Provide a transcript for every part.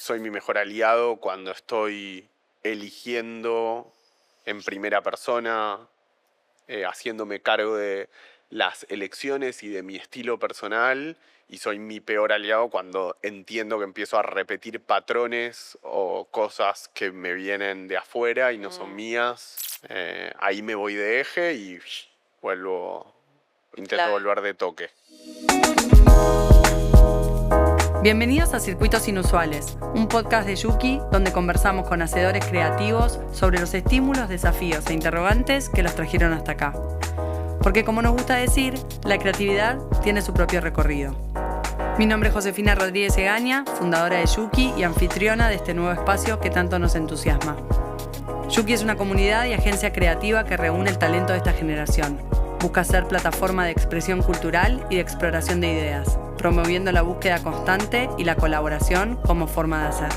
soy mi mejor aliado cuando estoy eligiendo en primera persona, haciéndome cargo de las elecciones y de mi estilo personal, y soy mi peor aliado cuando entiendo que empiezo a repetir patrones o cosas que me vienen de afuera y no son mías. Ahí me voy de eje y intento volver de toque. Bienvenidos a Circuitos Inusuales, un podcast de Yuki donde conversamos con hacedores creativos sobre los estímulos, desafíos e interrogantes que los trajeron hasta acá. Porque como nos gusta decir, la creatividad tiene su propio recorrido. Mi nombre es Josefina Rodríguez Egaña, fundadora de Yuki y anfitriona de este nuevo espacio que tanto nos entusiasma. Yuki es una comunidad y agencia creativa que reúne el talento de esta generación. Busca ser plataforma de expresión cultural y de exploración de ideas, promoviendo la búsqueda constante y la colaboración como forma de hacer.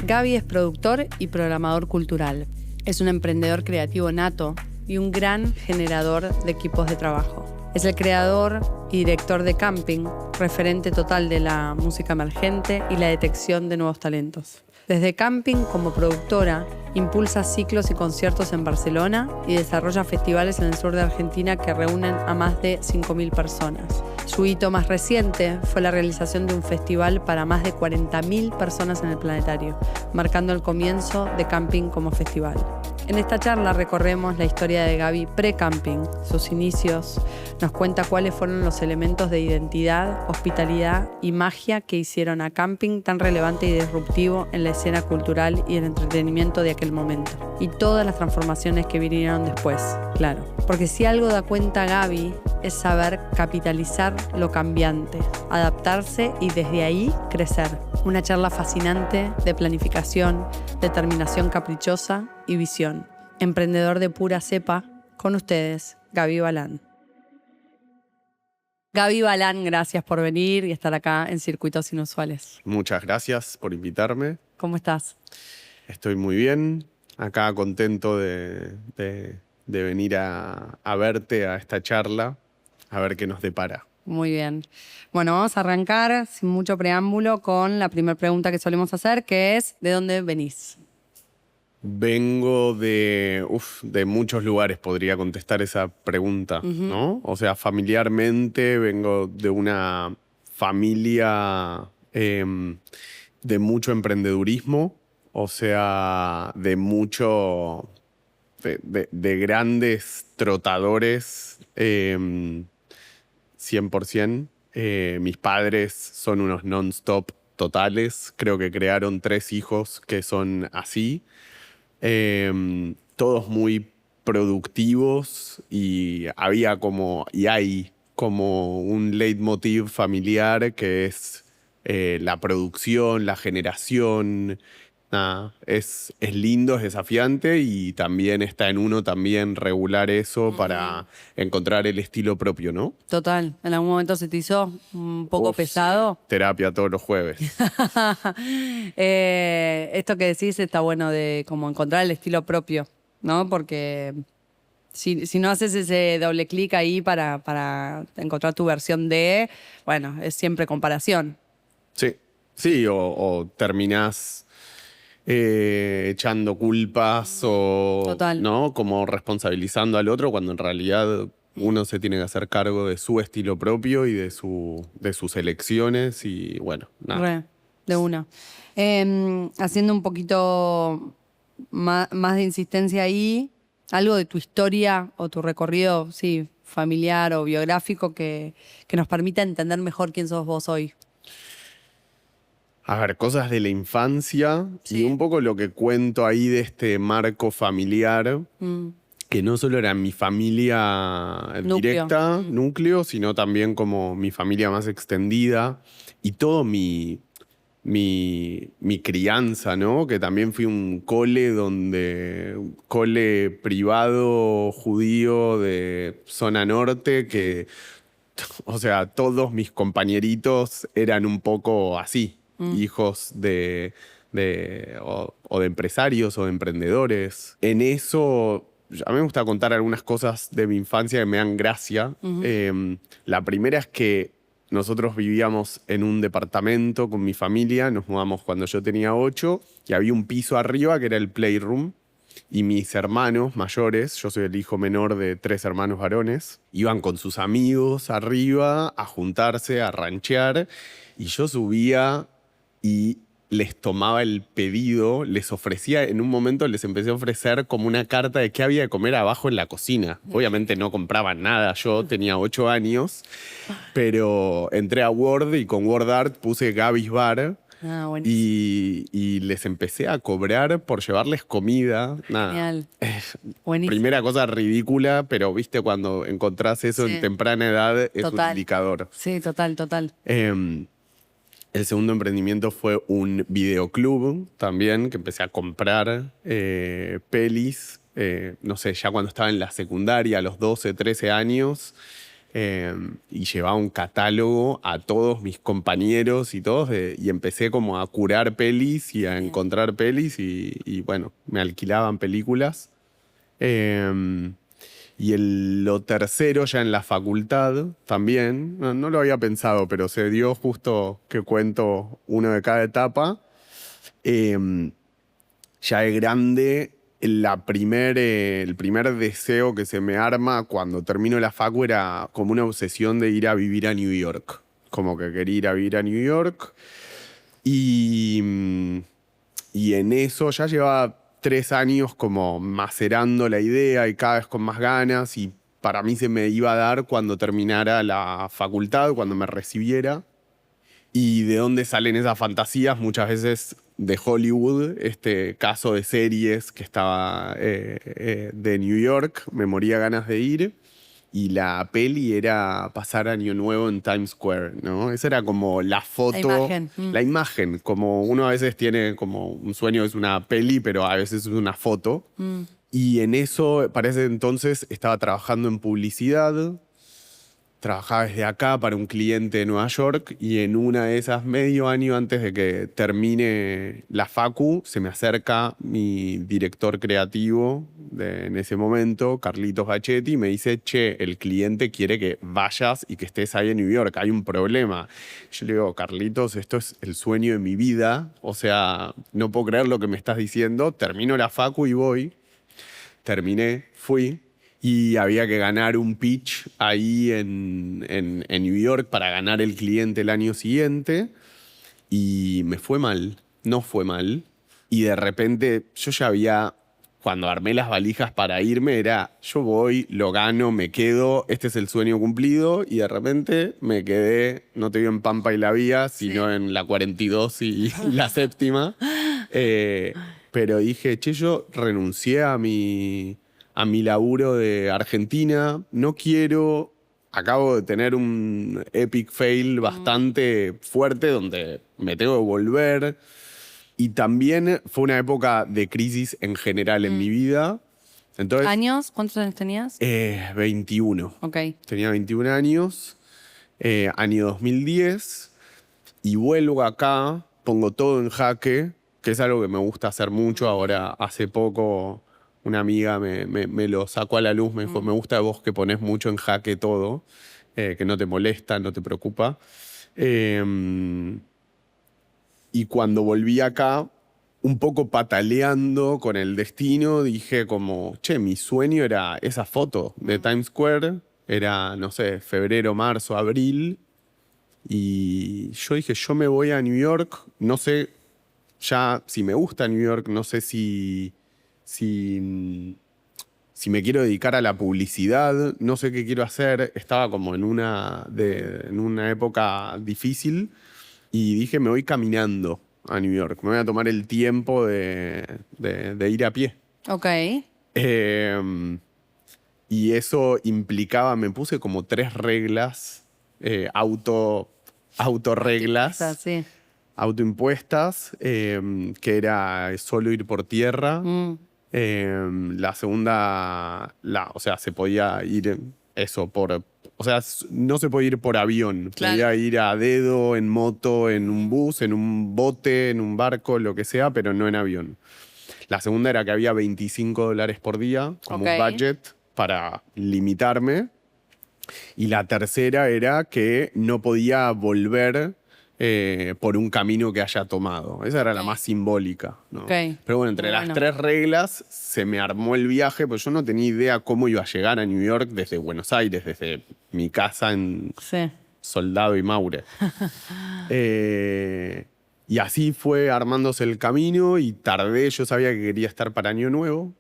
Gaby es productor y programador cultural. Es un emprendedor creativo nato y un gran generador de equipos de trabajo. Es el creador y director de Camping, referente total de la música emergente y la detección de nuevos talentos. Desde Camping, como productora, impulsa ciclos y conciertos en Barcelona y desarrolla festivales en el sur de Argentina que reúnen a más de 5.000 personas. Su hito más reciente fue la realización de un festival para más de 40.000 personas en el planetario, marcando el comienzo de Camping como festival. En esta charla recorremos la historia de Gaby pre-Camping, sus inicios, nos cuenta cuáles fueron los elementos de identidad, hospitalidad y magia que hicieron a Camping tan relevante y disruptivo en la escena cultural y el entretenimiento de aquel momento. Y todas las transformaciones que vinieron después, claro. Porque si algo da cuenta Gaby es saber capitalizar lo cambiante, adaptarse y desde ahí crecer. Una charla fascinante de planificación, determinación caprichosa y visión. Emprendedor de pura cepa, con ustedes, Gaby Balán. Gaby Balán, gracias por venir y estar acá en Circuitos Inusuales. Muchas gracias por invitarme. ¿Cómo estás? Estoy muy bien, acá contento de venir a verte a esta charla, a ver qué nos depara. Muy bien. Bueno, vamos a arrancar sin mucho preámbulo con la primera pregunta que solemos hacer, que es ¿de dónde venís? Vengo de muchos lugares, podría contestar esa pregunta, ¿no? O sea, familiarmente vengo de una familia de mucho emprendedurismo, o sea, de grandes trotadores, 100%. Mis padres son unos non-stop totales, creo que crearon 3 hijos que son así. Todos muy productivos y hay como un leitmotiv familiar que es la producción, la generación. Nada, es lindo, es desafiante y también está en uno también regular eso para encontrar el estilo propio, ¿no? Total. ¿En algún momento se te hizo un poco pesado? Terapia todos los jueves. Esto que decís está bueno de como encontrar el estilo propio, ¿no? Porque si no haces ese doble clic ahí para encontrar tu versión de, bueno, es siempre comparación. Sí, o terminás echando culpas o Total. ¿no? Como responsabilizando al otro cuando en realidad uno se tiene que hacer cargo de su estilo propio y de sus elecciones y bueno, nada. De una. Haciendo un poquito más de insistencia ahí, algo de tu historia o tu recorrido, sí, familiar o biográfico que nos permita entender mejor quién sos vos hoy. A ver, cosas de la infancia Sí. Y un poco lo que cuento ahí de este marco familiar, que no solo era mi familia directa, núcleo, sino también como mi familia más extendida y todo mi crianza, ¿no? Que también fui un cole privado judío de zona norte, que, o sea, todos mis compañeritos eran un poco así. Hijos de empresarios o de emprendedores. En eso a mí me gusta contar algunas cosas de mi infancia que me dan gracia. La primera es que nosotros vivíamos en un departamento con mi familia, nos mudamos cuando yo tenía 8 y había un piso arriba que era el playroom. Y mis hermanos mayores, yo soy el hijo menor de 3 hermanos varones, iban con sus amigos arriba a juntarse, a ranchear, y yo subía y les tomaba el pedido, les ofrecía, en un momento les empecé a ofrecer como una carta de qué había de comer abajo en la cocina. Obviamente no compraban nada, yo tenía 8 años, pero entré a Word y con WordArt puse Gaby's Bar. Buenísimo. Y les empecé a cobrar por llevarles comida. Nada. Genial. Buenísimo. Primera cosa ridícula, pero viste cuando encontrás eso en temprana edad es un indicador. Sí, total. El segundo emprendimiento fue un videoclub también, que empecé a comprar pelis, no sé, ya cuando estaba en la secundaria, a los 12, 13 años. Y llevaba un catálogo a todos mis compañeros y todos, y empecé como a curar pelis y a encontrar pelis y bueno, me alquilaban películas. Y lo tercero ya en la facultad también, no lo había pensado, pero se dio justo que cuento uno de cada etapa. Ya de grande, el primer deseo que se me arma cuando termino la facu era como una obsesión de ir a vivir a New York. Como que quería ir a vivir a New York. Y en eso ya llevaba 3 años como macerando la idea y cada vez con más ganas. Y para mí se me iba a dar cuando terminara la facultad, cuando me recibiera. ¿Y de dónde salen esas fantasías? Muchas veces de Hollywood, este caso de series que estaba de New York, me moría ganas de ir. Y la peli era pasar Año Nuevo en Times Square, ¿no? Esa era como la foto. La imagen. La imagen, como uno a veces tiene como un sueño, es una peli, pero a veces es una foto. Y en eso, para ese entonces, estaba trabajando en publicidad. Trabajaba desde acá para un cliente de Nueva York y en una de esas, medio año antes de que termine la facu, se me acerca mi director creativo en ese momento, Carlitos Bachetti, y me dice, che, el cliente quiere que vayas y que estés ahí en New York, hay un problema. Yo le digo, Carlitos, esto es el sueño de mi vida, o sea, no puedo creer lo que me estás diciendo, termino la facu y voy. Terminé, fui. Y había que ganar un pitch ahí en New York para ganar el cliente el año siguiente. Y me fue mal, no fue mal. Y de repente yo ya había, cuando armé las valijas para irme, era yo voy, lo gano, me quedo, este es el sueño cumplido. Y de repente me quedé, no te digo en Pampa y la Vía, sino en la 42 y la séptima. Pero dije, che, yo renuncié a mi laburo de Argentina, no quiero, acabo de tener un epic fail bastante fuerte donde me tengo que volver. Y también fue una época de crisis en general en mi vida. Entonces, ¿Años? ¿Cuántos años tenías? 21. Ok. Tenía 21 años, año 2010, y vuelvo acá, pongo todo en jaque, que es algo que me gusta hacer mucho. Ahora, hace poco, una amiga me lo sacó a la luz, me dijo, me gusta de vos que ponés mucho en jaque todo, que no te molesta, no te preocupa. Y cuando volví acá, un poco pataleando con el destino, dije como, che, mi sueño era esa foto de Times Square, era, no sé, febrero, marzo, abril, y yo dije, yo me voy a New York, no sé ya si me gusta New York, no sé si me quiero dedicar a la publicidad, no sé qué quiero hacer. Estaba como en una época difícil y dije, me voy caminando a New York. Me voy a tomar el tiempo de ir a pie. Ok. Y eso implicaba, me puse como 3 reglas, autorreglas. Sí. Autoimpuestas, que era solo ir por tierra. La segunda, o sea, se podía ir eso o sea, no se podía ir por avión. Claro. Podía ir a dedo, en moto, en un bus, en un bote, en un barco, lo que sea, pero no en avión. La segunda era que había $25 por día como Ok. budget para limitarme. Y la tercera era que no podía volver por un camino que haya tomado. Esa era la Ok. más simbólica, ¿no? Ok. Pero bueno, entre Muy las bueno. 3 reglas se me armó el viaje, pues yo no tenía idea cómo iba a llegar a New York desde Buenos Aires, desde mi casa en Sí. Soldado y Maure. Y así fue armándose el camino y tardé, yo sabía que quería estar para Año Nuevo,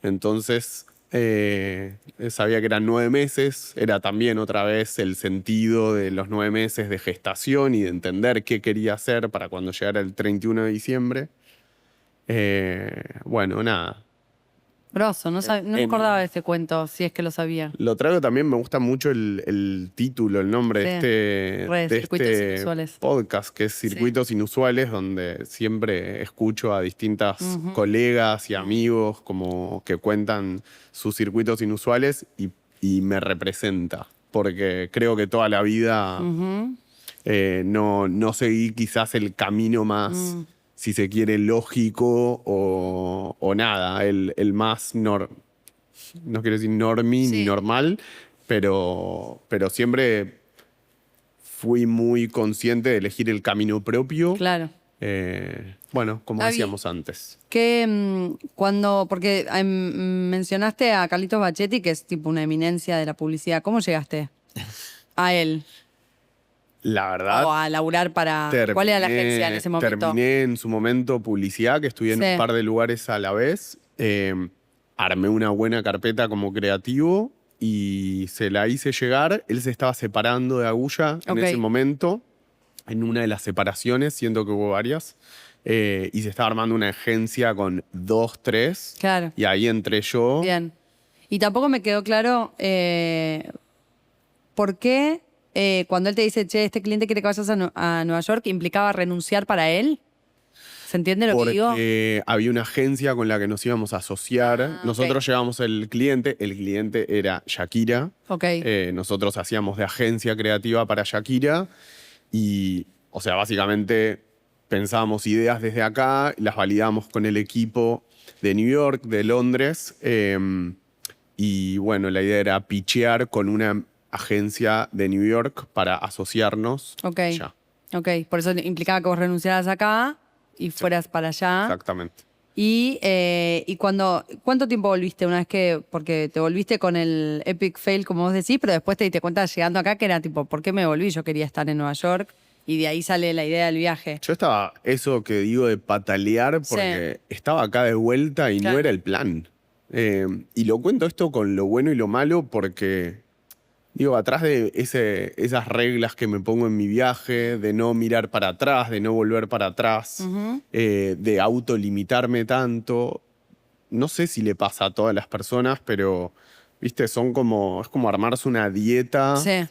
entonces sabía que eran 9 meses, era también otra vez el sentido de los 9 meses de gestación y de entender qué quería hacer para cuando llegara el 31 de diciembre. Bueno, nada. Grosso, no me acordaba de ese cuento, si es que lo sabía. Lo traigo también, me gusta mucho el título, el nombre Sí. Re, de Circuitos este Inusuales. podcast, que es Circuitos Inusuales, donde siempre escucho a distintas colegas y amigos como que cuentan sus circuitos inusuales y me representa, porque creo que toda la vida no seguí quizás el camino más, si se quiere, lógico o nada, el más no quiero decir normie Sí. ni normal, pero siempre fui muy consciente de elegir el camino propio. Claro. Bueno, como Gaby, decíamos antes. Porque mencionaste a Carlitos Bachetti, que es tipo una eminencia de la publicidad. ¿Cómo llegaste a él? La verdad, O a laburar para... ¿Cuál era la agencia en ese momento? terminé en su momento publicidad, que estudié en Sí. un par de lugares a la vez. Armé una buena carpeta como creativo y se la hice llegar. Él se estaba separando de Agulla en Ok. ese momento, en una de las separaciones, siento que hubo varias. Y se estaba armando una agencia con 2, 3. Claro. Y ahí entré yo. Bien. Y tampoco me quedó claro por qué cuando él te dice, che, este cliente quiere que vayas a Nueva York, implicaba renunciar para él. ¿Se entiende lo que digo? Porque había una agencia con la que nos íbamos a asociar. Nosotros llevamos el cliente era Shakira. Ok. Nosotros hacíamos de agencia creativa para Shakira y, o sea, básicamente pensábamos ideas desde acá, las validábamos con el equipo de New York, de Londres, y bueno, la idea era pitchear con una agencia de New York para asociarnos Ok. allá. Ok. Por eso implicaba que vos renunciaras acá y fueras para allá. Exactamente. Y ¿cuánto tiempo volviste una vez que, porque te volviste con el epic fail, como vos decís, pero después te diste cuenta llegando acá que era tipo, ¿por qué me volví? Yo quería estar en Nueva York y de ahí sale la idea del viaje. Yo estaba, eso que digo de patalear, porque estaba acá de vuelta y Claro. no era el plan. Y lo cuento esto con lo bueno y lo malo porque, digo, atrás de esas reglas que me pongo en mi viaje, de no mirar para atrás, de no volver para atrás, de autolimitarme tanto, no sé si le pasa a todas las personas, pero, viste, es como armarse una dieta Sí.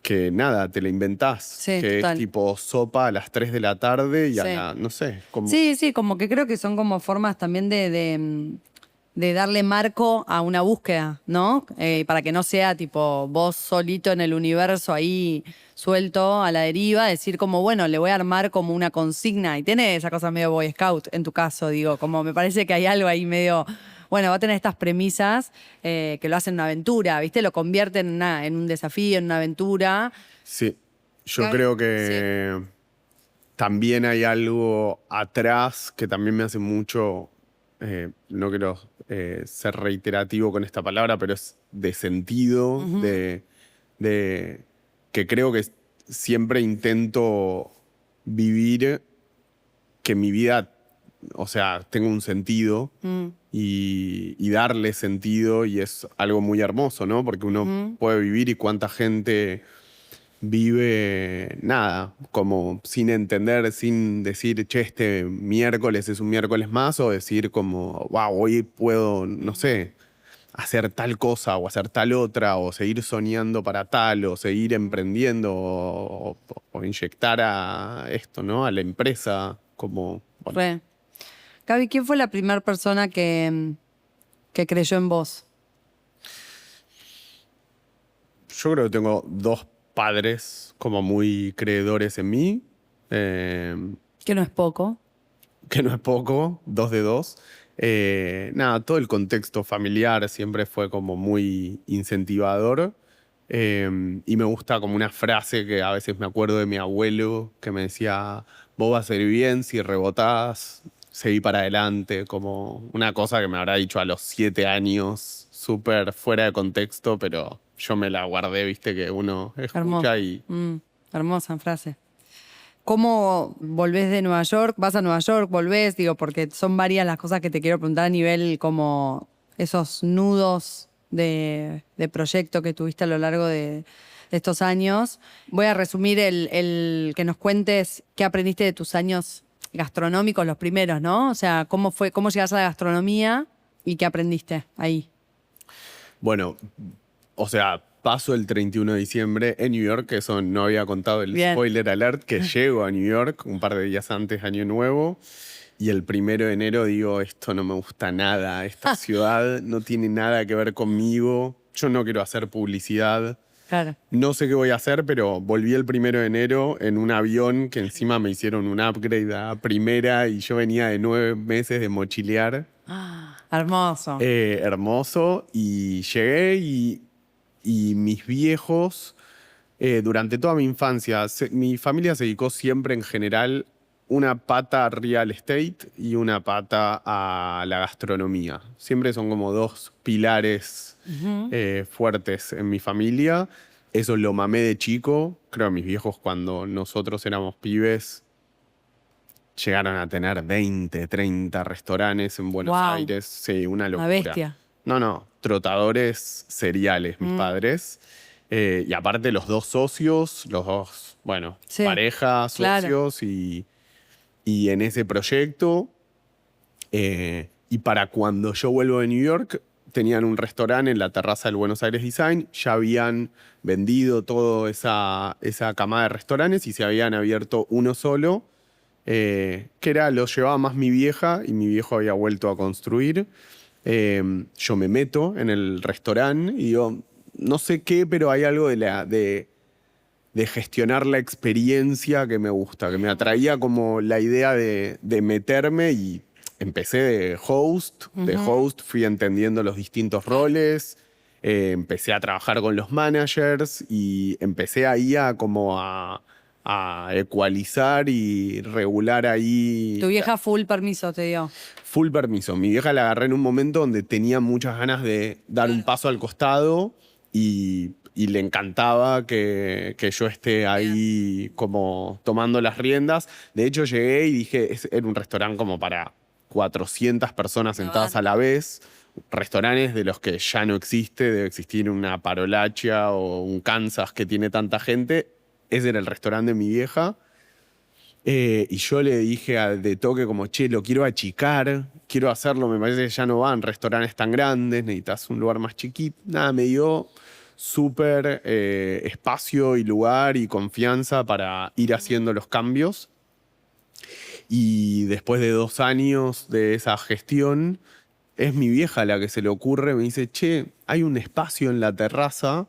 que nada, te la inventás. Sí, que total. es tipo sopa a las 3 de la tarde y Sí. no sé. Como, Sí, sí, como que creo que son como formas también de darle marco a una búsqueda, ¿no? Para que no sea tipo vos solito en el universo ahí suelto a la deriva, decir como, bueno, le voy a armar como una consigna. Y tiene esa cosa medio Boy Scout en tu caso, digo, como me parece que hay algo ahí medio... Bueno, va a tener estas premisas que lo hacen una aventura, ¿viste? Lo convierten en un desafío, en una aventura. Sí, yo Gaby, creo que también hay algo atrás que también me hace mucho, no quiero ser reiterativo con esta palabra, pero es de sentido, de que creo que siempre intento vivir que mi vida, o sea, tenga un sentido y darle sentido, y es algo muy hermoso, ¿no? Porque uno puede vivir y cuánta gente vive nada, como sin entender, sin decir, che, este miércoles es un miércoles más, o decir como, wow, hoy puedo, no sé, hacer tal cosa o hacer tal otra, o seguir soñando para tal, o seguir emprendiendo, o inyectar a esto, ¿no? A la empresa, como... bueno. Re. Gaby, ¿quién fue la primera persona que creyó en vos? Yo creo que tengo 2 padres como muy creedores en mí, Que no es poco. que no es poco, 2 de 2. Nada, todo el contexto familiar siempre fue como muy incentivador. Y me gusta como una frase que a veces me acuerdo de mi abuelo que me decía, vos vas a ir bien, si rebotás, seguí para adelante, como una cosa que me habrá dicho a los 7 años, súper fuera de contexto, pero yo me la guardé, viste, que uno escucha Hermosa. y... Hermosa frase. ¿Cómo volvés de Nueva York? ¿Vas a Nueva York? ¿Volvés? Digo, porque son varias las cosas que te quiero preguntar a nivel como esos nudos de proyecto que tuviste a lo largo de estos años. Voy a resumir el que nos cuentes qué aprendiste de tus años gastronómicos, los primeros, ¿no? O sea, cómo llegaste a la gastronomía y qué aprendiste ahí. Bueno, o sea, paso el 31 de diciembre en New York, que eso no había contado el Bien. spoiler alert, que llego a New York un par de días antes de Año Nuevo. Y el 1 de enero digo, esto no me gusta nada, esta ciudad no tiene nada que ver conmigo, yo no quiero hacer publicidad. Claro. No sé qué voy a hacer, pero volví el 1 de enero en un avión que encima me hicieron un upgrade a primera y yo venía de 9 meses de mochilear. Hermoso. Hermoso. Y llegué y mis viejos, durante toda mi infancia, mi familia se dedicó siempre en general una pata a real estate y una pata a la gastronomía. Siempre son como dos pilares fuertes en mi familia. Eso lo mamé de chico. Creo que mis viejos cuando nosotros éramos pibes llegaron a tener 20, 30 restaurantes en Buenos Wow. Aires. Sí, una locura. Una bestia. No, trotadores seriales, mis padres. Y aparte los dos socios, los dos, bueno, Sí, pareja, claro. socios y en ese proyecto. Y para cuando yo vuelvo de New York, tenían un restaurante en la terraza del Buenos Aires Design, ya habían vendido toda esa camada de restaurantes y se habían abierto uno solo, lo llevaba más mi vieja y mi viejo había vuelto a construir. Yo me meto en el restaurante y digo, no sé qué, pero hay algo de gestionar la experiencia que me gusta, que me atraía como la idea de meterme y empecé de host. De host fui entendiendo los distintos roles, empecé a trabajar con los managers y empecé ahí a ecualizar y regular ahí. Tu vieja full permiso te dio. Full permiso. Mi vieja la agarré en un momento donde tenía muchas ganas de dar un paso al costado y le encantaba que yo esté ahí como tomando las riendas. De hecho, llegué y dije, era un restaurante como para 400 personas sentadas a la vez. Restaurantes de los que ya no existe, debe existir una Parolaccia o un Kansas que tiene tanta gente. Ese era el restaurante de mi vieja. Y yo le dije de toque como, che, lo quiero achicar, quiero hacerlo, me parece que ya no van restaurantes tan grandes, necesitas un lugar más chiquito. Nada, me dio súper espacio y lugar y confianza para ir haciendo los cambios. Y después de 2 años de esa gestión, es mi vieja la que se le ocurre, me dice, che, hay un espacio en la terraza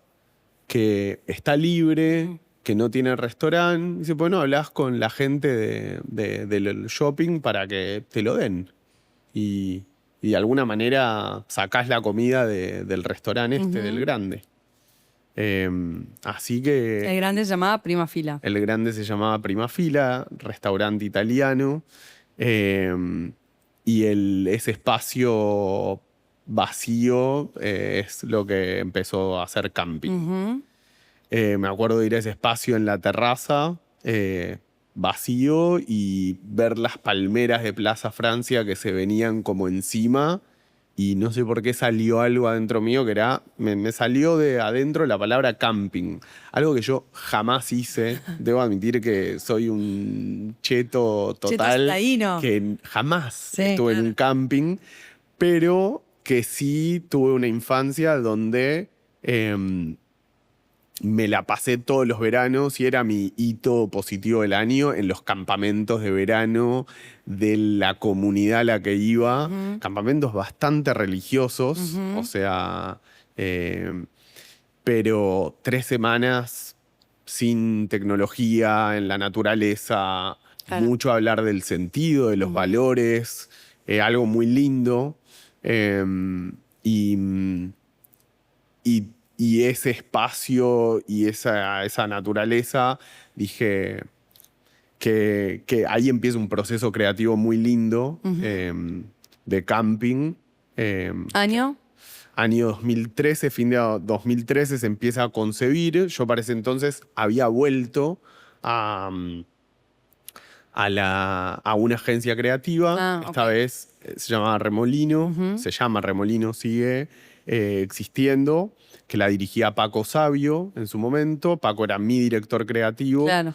que está libre, que no tiene restaurante. Dice, bueno, hablas con la gente del shopping para que te lo den. Y de alguna manera sacás la comida del restaurante del grande. Así que... El grande se llamaba Prima Fila. El grande se llamaba Prima Fila, restaurante italiano. Y ese espacio vacío es lo que empezó a hacer camping. Me acuerdo de ir a ese espacio en la terraza, vacío, y ver las palmeras de Plaza Francia que se venían como encima. Y no sé por qué salió algo adentro mío que era... Me salió de adentro la palabra camping. Algo que yo jamás hice. Debo admitir que soy un cheto total. Cetositaíno. Que jamás estuve en un camping. Pero que sí tuve una infancia donde... me la pasé todos los veranos y era mi hito positivo del año en los campamentos de verano de la comunidad a la que iba. Campamentos bastante religiosos, o sea, pero 3 semanas sin tecnología, en la naturaleza, Claro. mucho hablar del sentido, de los valores. algo muy lindo. Y, y ese espacio y esa naturaleza, dije que ahí empieza un proceso creativo muy lindo de camping. ¿Año? Año 2013, fin de 2013 se empieza a concebir. Yo para ese entonces había vuelto a, a una agencia creativa. Esta vez se llamaba Remolino, se llama Remolino, sigue existiendo, que la dirigía Paco Savio en su momento. Paco era mi director creativo. Claro.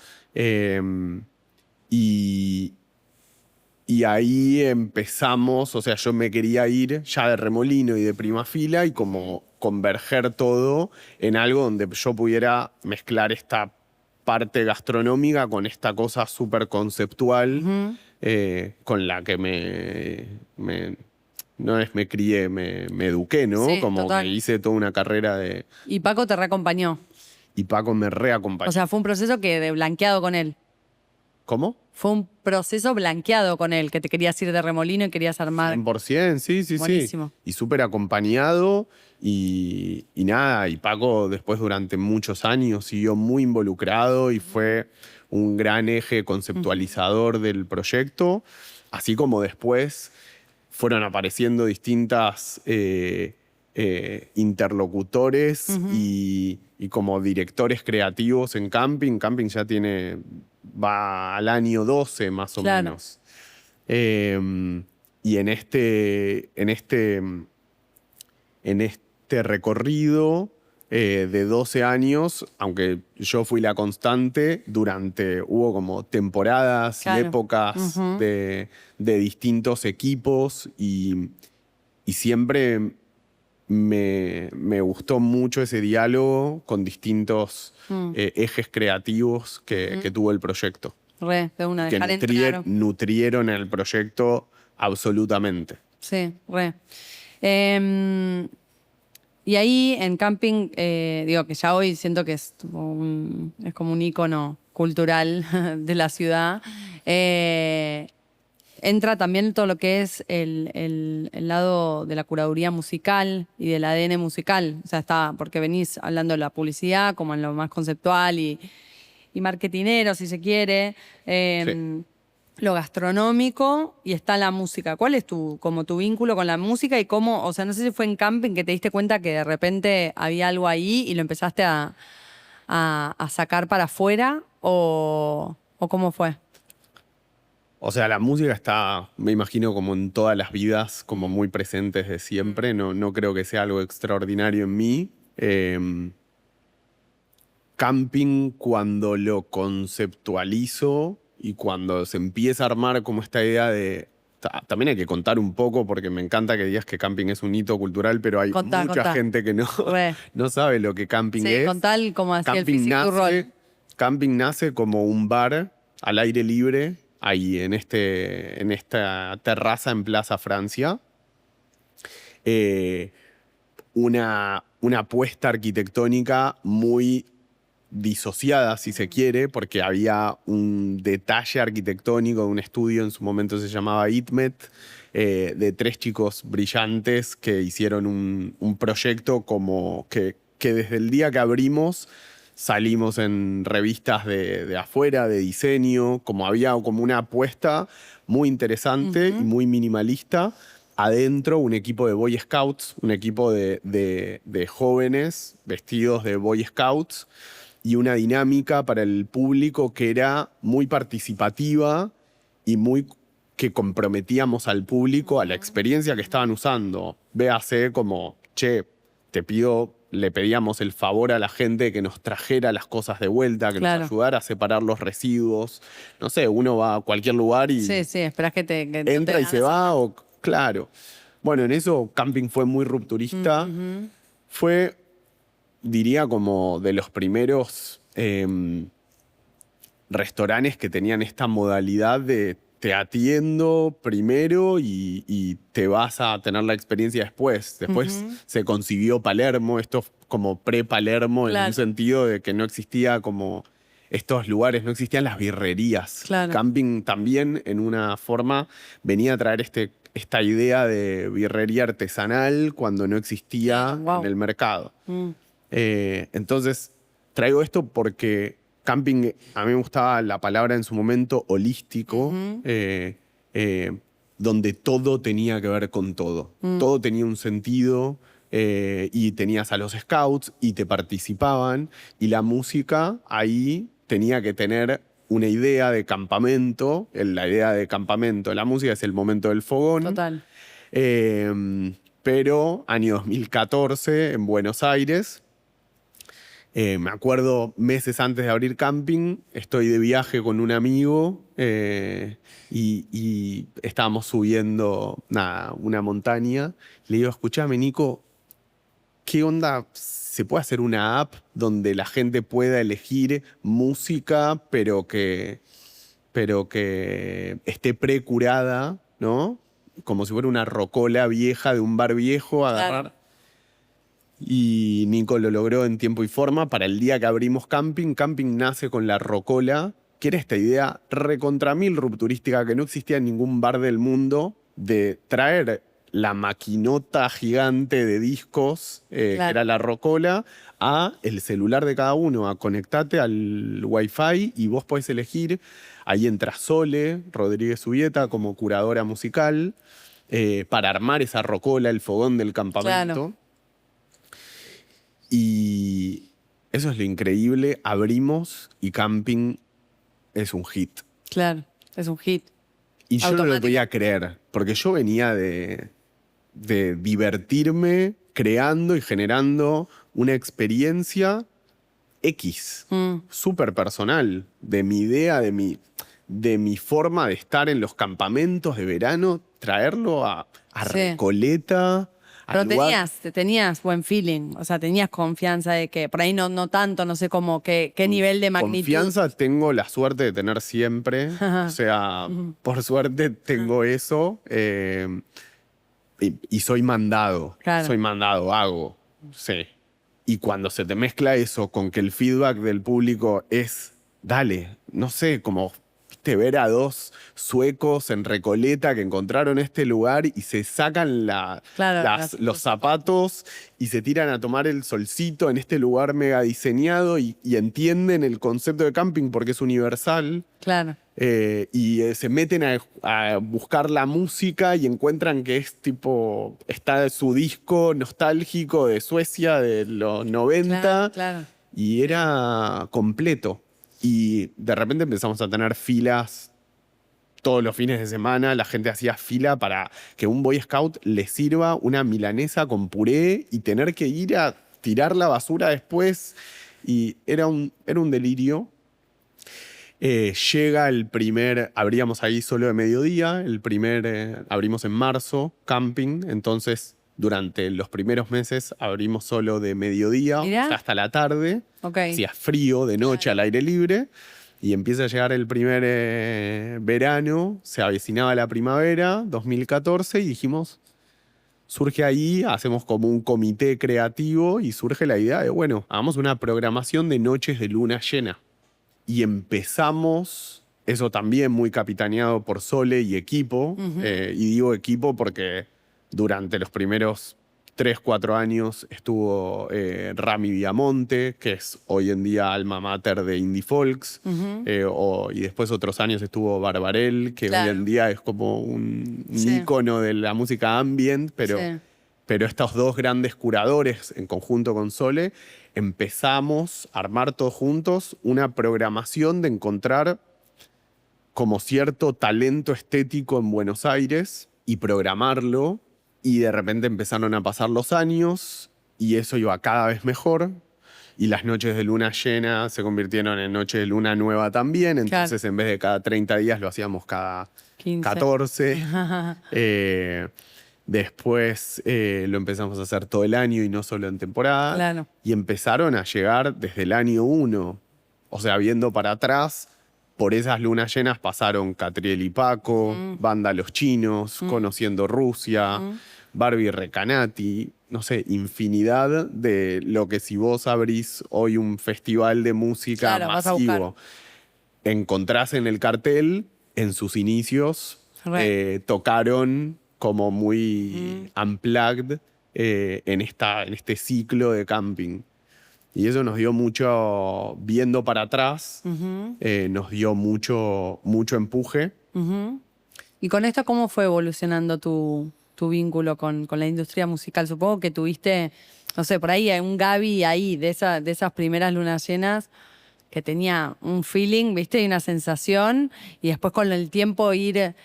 Y ahí empezamos, o sea, yo me quería ir ya de Remolino y de Prima Fila y como converger todo en algo donde yo pudiera mezclar esta parte gastronómica con esta cosa súper conceptual con la que no es me crié, me eduqué, ¿no? Sí, como total. que hice toda una carrera de... Y Paco te reacompañó. Y Paco me reacompañó. O sea, fue un proceso que de blanqueado con él. ¿Cómo? Fue un proceso blanqueado con él, que te querías ir de Remolino y querías armar. 100%, sí. Buenísimo. Y súper acompañado y nada, y Paco después durante muchos años siguió muy involucrado y fue un gran eje conceptualizador del proyecto, así como después fueron apareciendo distintas interlocutores y como directores creativos en Camping. Camping ya va al año 12 más o menos. Y en este recorrido de 12 años, aunque yo fui la constante, hubo como temporadas y épocas de distintos equipos y siempre me gustó mucho ese diálogo con distintos ejes creativos que tuvo el proyecto. De una, que dejar nutrieron el proyecto absolutamente. Sí, y ahí en Camping, digo que ya hoy siento que es como un ícono cultural de la ciudad. Entra también todo lo que es el lado de la curaduría musical y del ADN musical. O sea, está, porque venís hablando de la publicidad como en lo más conceptual y marketinero, si se quiere. Sí. Lo gastronómico y está la música. ¿Cuál es tu vínculo con la música y cómo, o sea, no sé si fue en Camping que te diste cuenta que de repente había algo ahí y lo empezaste a sacar para afuera o cómo fue? O sea, la música está, me imagino, como en todas las vidas, como muy presente desde siempre. No creo que sea algo extraordinario en mí. Camping, cuando lo conceptualizo y cuando se empieza a armar como esta idea de... También hay que contar un poco, porque me encanta que digas que Camping es un hito cultural, pero hay mucha gente que no sabe lo que Camping es. Sí, contá cómo hacía el Physique du Rol. Camping nace como un bar al aire libre, ahí en esta terraza en Plaza Francia. Una apuesta arquitectónica muy disociada, si se quiere, porque había un detalle arquitectónico de un estudio, en su momento se llamaba ITMET, de 3 chicos brillantes que hicieron un proyecto como que desde el día que abrimos salimos en revistas de afuera, de diseño, como había como una apuesta muy interesante y muy minimalista. Adentro un equipo de Boy Scouts, un equipo de jóvenes vestidos de Boy Scouts, y una dinámica para el público que era muy participativa y que comprometíamos al público a la experiencia que estaban usando. Véase como, le pedíamos el favor a la gente que nos trajera las cosas de vuelta, que nos ayudara a separar los residuos. No sé, uno va a cualquier lugar y... Sí, esperás que entra y se va, claro. Bueno, en eso Camping fue muy rupturista. Fue, diría, como de los primeros restaurantes que tenían esta modalidad de te atiendo primero y te vas a tener la experiencia después. Después se concibió Palermo, esto como pre-Palermo, en un sentido de que no existía como estos lugares, no existían las birrerías. Camping también, en una forma, venía a traer esta idea de birrería artesanal cuando no existía Wow. en el mercado. Entonces, traigo esto porque camping, a mí me gustaba la palabra en su momento holístico, donde todo tenía que ver con todo. Todo tenía un sentido y tenías a los scouts y te participaban y la música ahí tenía que tener una idea de campamento. La idea de campamento, la música es el momento del fogón. Total. Pero año 2014 en Buenos Aires, me acuerdo meses antes de abrir camping, estoy de viaje con un amigo y estábamos subiendo una montaña. Le digo, escuchame, Nico, ¿qué onda? ¿Se puede hacer una app donde la gente pueda elegir música, pero que esté precurada, ¿no? Como si fuera una rocola vieja de un bar viejo, agarrar. Claro. Y Nico lo logró en tiempo y forma. Para el día que abrimos camping, camping nace con la rocola, que era esta idea recontra mil rupturística que no existía en ningún bar del mundo, de traer la maquinota gigante de discos, que era la rocola, a el celular de cada uno, a conectarte al Wi-Fi y vos podés elegir. Ahí entra Sole Rodríguez Ubieta como curadora musical para armar esa rocola, el fogón del campamento. Claro. Y eso es lo increíble. Abrimos y camping es un hit. Claro, es un hit. Y yo no lo podía creer, porque yo venía de divertirme creando y generando una experiencia X, súper personal, de mi idea, de mi forma de estar en los campamentos de verano, traerlo a Recoleta. Pero tenías buen feeling, o sea, tenías confianza de que, por ahí no tanto, no sé cómo, qué nivel de magnitud. Confianza tengo la suerte de tener siempre, o sea, por suerte tengo eso, y soy mandado, hago, sí. Y cuando se te mezcla eso con que el feedback del público es, dale, no sé, como ver a dos suecos en Recoleta que encontraron este lugar y se sacan los zapatos y se tiran a tomar el solcito en este lugar mega diseñado y entienden el concepto de camping porque es universal. Claro. Y se meten a buscar la música y encuentran que es tipo, está su disco nostálgico de Suecia de los 90. Claro. Y era completo. Y de repente empezamos a tener filas todos los fines de semana. La gente hacía fila para que un Boy Scout le sirva una milanesa con puré y tener que ir a tirar la basura después. Y era un delirio. Llega abríamos ahí solo de mediodía. Abrimos en marzo, camping. Entonces, durante los primeros meses abrimos solo de mediodía hasta la tarde. Hacía frío de noche al aire libre y empieza a llegar el primer verano, se avecinaba la primavera, 2014, y dijimos, surge ahí, hacemos como un comité creativo y surge la idea de, bueno, hagamos una programación de noches de luna llena. Y empezamos, eso también muy capitaneado por Sole y equipo, y digo equipo porque durante los primeros 3-4 años estuvo Rami Viamonte, que es hoy en día alma mater de Indie Folks, y después otros años estuvo Barbarel, que hoy en día es como un ícono de la música ambient, pero estos dos grandes curadores en conjunto con Sole, empezamos a armar todos juntos una programación de encontrar como cierto talento estético en Buenos Aires y programarlo. Y de repente empezaron a pasar los años y eso iba cada vez mejor. Y las noches de luna llena se convirtieron en noches de luna nueva también. Entonces, en vez de cada 30 días, lo hacíamos cada 15. 14. Después lo empezamos a hacer todo el año y no solo en temporada. Claro. Y empezaron a llegar desde el año 1. O sea, viendo para atrás, por esas lunas llenas pasaron Catriel y Paco, Banda Los Chinos, Conociendo Rusia, Barbie Recanati, no sé, infinidad de lo que si vos abrís hoy un festival de música masivo, encontrás en el cartel, en sus inicios, tocaron como muy unplugged en este ciclo de camping. Y eso nos dio mucho, viendo para atrás, nos dio mucho empuje. ¿Y con esto cómo fue evolucionando tu vínculo con la industria musical? Supongo que tuviste, no sé, por ahí un Gaby ahí, de esas primeras lunas llenas, que tenía un feeling, ¿viste? Y una sensación, y después con el tiempo ir,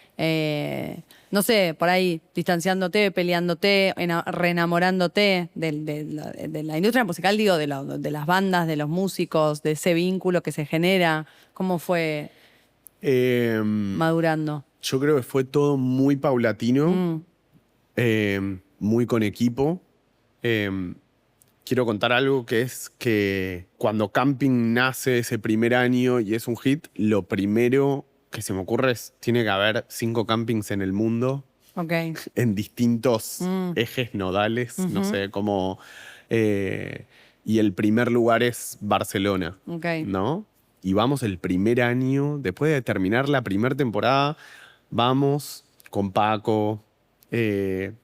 no sé, por ahí distanciándote, peleándote, reenamorándote de la industria musical, digo, de las bandas, de los músicos, de ese vínculo que se genera. ¿Cómo fue madurando? Yo creo que fue todo muy paulatino, muy con equipo. Quiero contar algo, que es que cuando Camping nace ese primer año y es un hit, lo primero que se me ocurre es, tiene que haber 5 campings en el mundo, en distintos ejes nodales, no sé, como... y el primer lugar es Barcelona, ¿no? Y vamos el primer año, después de terminar la primera temporada, vamos con Paco,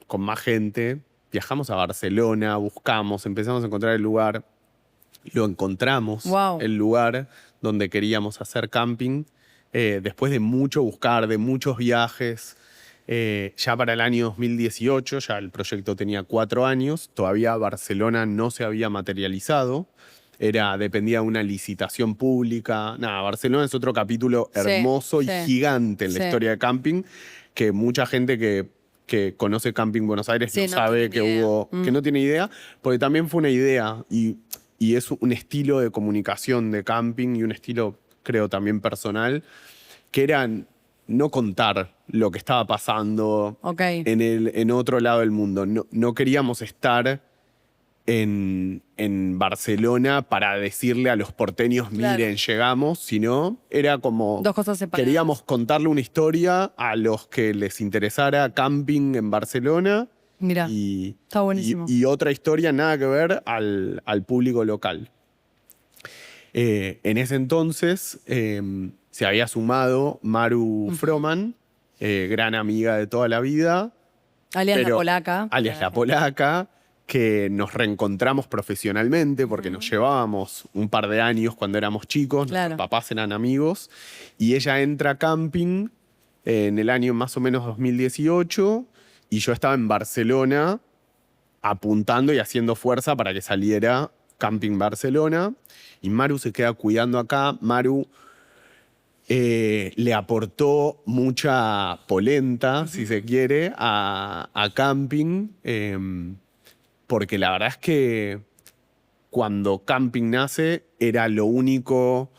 con más gente, viajamos a Barcelona, buscamos, empezamos a encontrar el lugar, lo encontramos, el lugar donde queríamos hacer camping, después de mucho buscar, de muchos viajes. Ya para el año 2018, ya el proyecto tenía 4 años, todavía Barcelona no se había materializado, dependía de una licitación pública. Nada, Barcelona es otro capítulo hermoso y gigante en la historia de camping, que mucha gente que conoce Camping Buenos Aires no sabe que hubo, que no tiene idea, porque también fue una idea y es un estilo de comunicación de camping y un estilo, creo, también personal, que era no contar lo que estaba pasando en otro lado del mundo. No queríamos estar en Barcelona para decirle a los porteños, miren, llegamos, sino era como... 2 cosas separadas. Queríamos contarle una historia a los que les interesara camping en Barcelona. Mirá, está buenísimo. Y otra historia nada que ver al público local. En ese entonces se había sumado Maru Froman, gran amiga de toda la vida. Alias La Polaca. Alias La Polaca, que nos reencontramos profesionalmente porque nos llevábamos un par de años cuando éramos chicos, nuestros papás eran amigos, y ella entra a camping en el año más o menos 2018 y yo estaba en Barcelona apuntando y haciendo fuerza para que saliera Camping Barcelona, y Maru se queda cuidando acá. Maru le aportó mucha polenta, si se quiere, a Camping, porque la verdad es que cuando Camping nace era lo único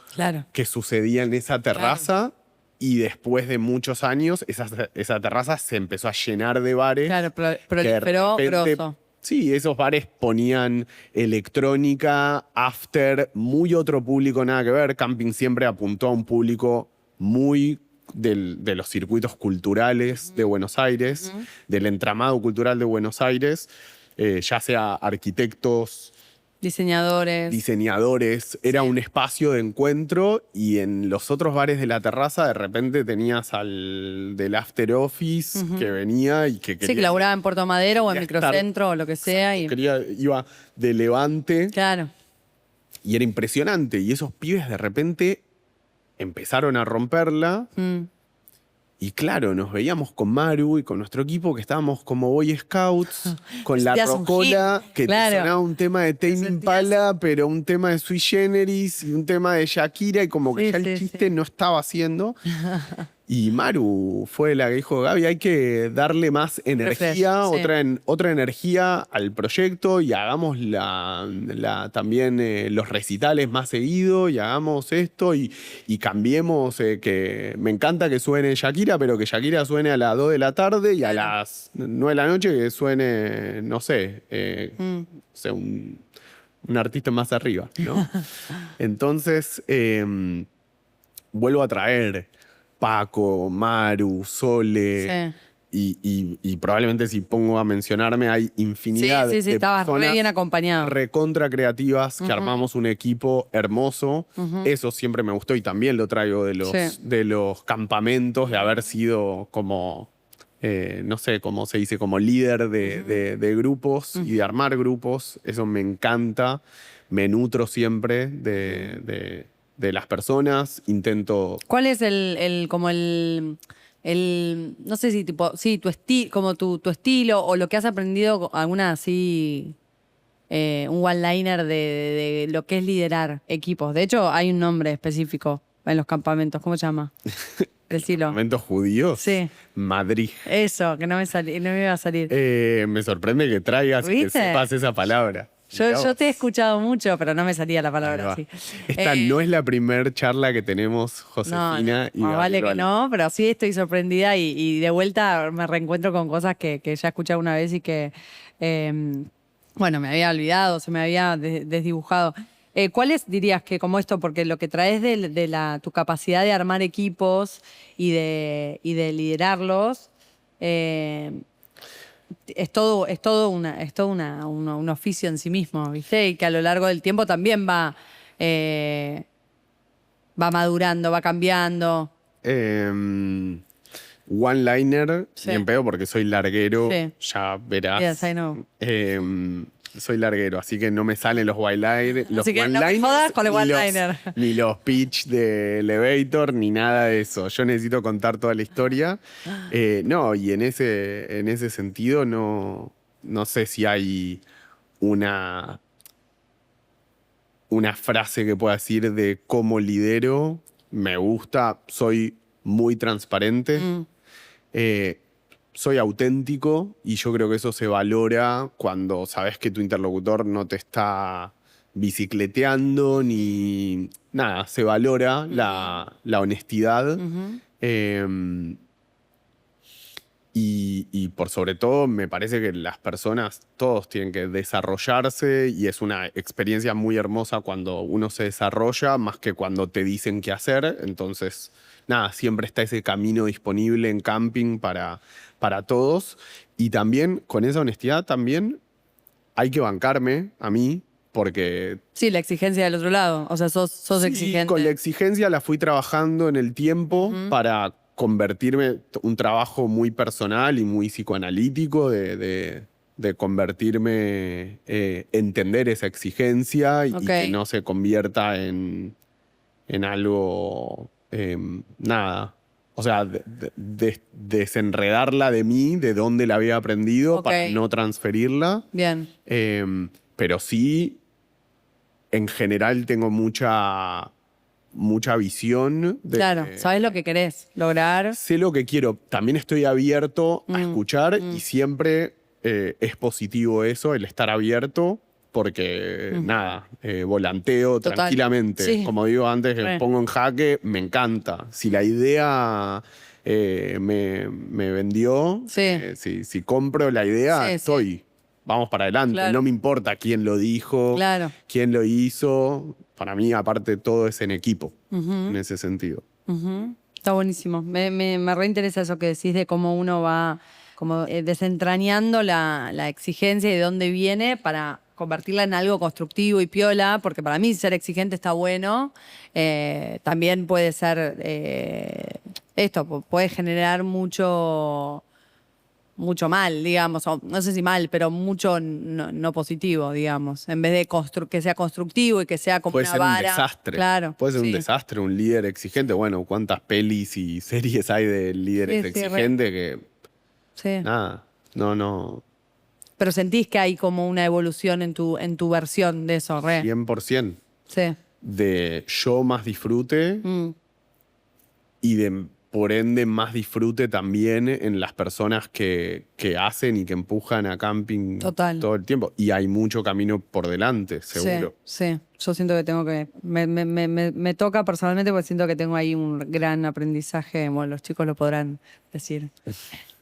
que sucedía en esa terraza, y después de muchos años esa terraza se empezó a llenar de bares. Proliferó grosso. Sí, esos bares ponían electrónica, after, muy otro público, nada que ver. Camping siempre apuntó a un público muy de los circuitos culturales de Buenos Aires, del entramado cultural de Buenos Aires, ya sea arquitectos, diseñadores. Era un espacio de encuentro, y en los otros bares de la terraza de repente tenías al del after office que venía y que quería... que laburaba en Puerto Madero o en Microcentro o lo que sea. Iba de Levante. Claro. Y era impresionante. Y esos pibes de repente empezaron a romperla. Y claro, nos veíamos con Maru y con nuestro equipo, que estábamos como Boy Scouts, con la rocola, que te sonaba un tema de Tame Impala, pero un tema de Sui Generis y un tema de Shakira, y como que ya el chiste no estaba haciendo. Y Maru fue la que dijo, Gaby, hay que darle más energía, otra energía al proyecto, y hagamos también los recitales más seguido, y hagamos esto, y cambiemos, que me encanta que suene Shakira, pero que Shakira suene a las 2 de la tarde y a las 9 de la noche que suene, no sé, un artista más arriba, ¿no? Entonces, vuelvo a traer Paco, Maru, Sole, y probablemente si pongo a mencionarme hay infinidad de estabas personas re bien acompañado, recontra creativas, que armamos un equipo hermoso. Eso siempre me gustó, y también lo traigo de los campamentos, de haber sido como no sé cómo se dice, como líder de grupos y de armar grupos. Eso me encanta. Me nutro siempre de las personas. Intento... ¿Cuál es no sé si tipo, sí, tu estilo, como tu estilo o lo que has aprendido, alguna así, un one-liner de lo que es liderar equipos? De hecho, hay un nombre específico en los campamentos. ¿Cómo se llama? Decilo. ¿Campamentos judíos? Sí. Madrid. Eso, que no me iba a salir. Me sorprende que traigas y que ¿Viste? sepas esa palabra. Yo te he escuchado mucho, pero no me salía la Ahí palabra va. así. Esta no es la primer charla que tenemos, Josefina. No, más vale que no, pero sí estoy sorprendida y de vuelta me reencuentro con cosas que ya escuché una vez y que, bueno, me había olvidado, se me había desdibujado. ¿Cuáles dirías que como esto, porque lo que traes tu capacidad de armar equipos y de liderarlos, es todo un oficio en sí mismo, ¿viste? Y que a lo largo del tiempo también va madurando, va cambiando. One-liner, Sí. bien pedo porque soy larguero, Sí. ya verás. Yes, I know. Soy larguero, así que no me salen los one-liners. Así que no me jodas con el one-liner. Ni los pitch de Elevator, ni nada de eso. Yo necesito contar toda la historia. No, y en ese sentido no sé si hay una frase que pueda decir de cómo lidero. Me gusta, soy muy transparente. Soy auténtico y yo creo que eso se valora cuando sabes que tu interlocutor no te está bicicleteando ni nada, se valora la honestidad. Y por sobre todo me parece que las personas, todos tienen que desarrollarse y es una experiencia muy hermosa cuando uno se desarrolla más que cuando te dicen qué hacer. Entonces, nada, siempre está ese camino disponible en camping para todos. Y también, con esa honestidad, también hay que bancarme a mí porque... Sí, la exigencia del otro lado. O sea, sos Sí, exigente. con la exigencia la fui trabajando en el tiempo para convertirme un trabajo muy personal y muy psicoanalítico de convertirme, entender esa exigencia y que no se convierta en algo, nada. O sea, desenredarla de mí, de dónde la había aprendido para no transferirla. Bien. Pero sí, en general tengo mucha visión. Claro, sabes lo que querés lograr. Sé lo que quiero. También estoy abierto a escuchar y siempre es positivo eso, el estar abierto, porque nada, volanteo tranquilamente. Sí. Como digo antes, que pongo en jaque, me encanta. Si la idea me vendió, si compro la idea, estoy. Vamos para adelante. Claro. No me importa quién lo dijo, quién lo hizo. Para mí, aparte, todo es en equipo, en ese sentido. Está buenísimo. Me reinteresa eso que decís de cómo uno va como desentrañando la exigencia y de dónde viene para convertirla en algo constructivo y piola, porque para mí ser exigente está bueno. También puede ser puede generar mucho mal, digamos, o no sé si mal, pero mucho no positivo, digamos. En vez de que sea constructivo y que sea como puede una ser vara. un desastre. Claro. Puede ser un desastre, un líder exigente. Bueno, ¿cuántas pelis y series hay de líderes exigentes que... Sí. Nada, no. Pero sentís que hay como una evolución en tu versión de eso, 100%. Sí. De yo más disfrute y de, por ende, más disfrute también en las personas que hacen y que empujan a camping todo el tiempo. Y hay mucho camino por delante, seguro. Sí. Yo siento que tengo que... Me toca personalmente porque siento que tengo ahí un gran aprendizaje. Bueno, los chicos lo podrán decir.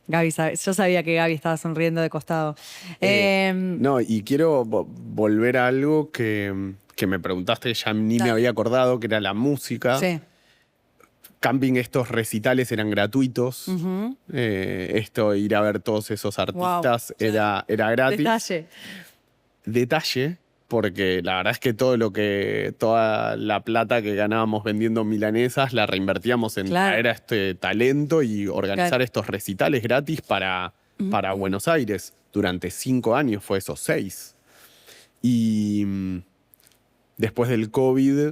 Gaby sabe, yo sabía que Gaby estaba sonriendo de costado. No, y quiero volver a algo que me preguntaste, ya ni me había acordado, que era la música. Sí. Camping, estos recitales eran gratuitos. Ir a ver todos esos artistas era gratis. Detalle. Detalle, porque la verdad es que toda la plata que ganábamos vendiendo milanesas la reinvertíamos en traer a este talento y organizar estos recitales gratis para Buenos Aires. Durante 5 años fue eso, 6. Y después del COVID,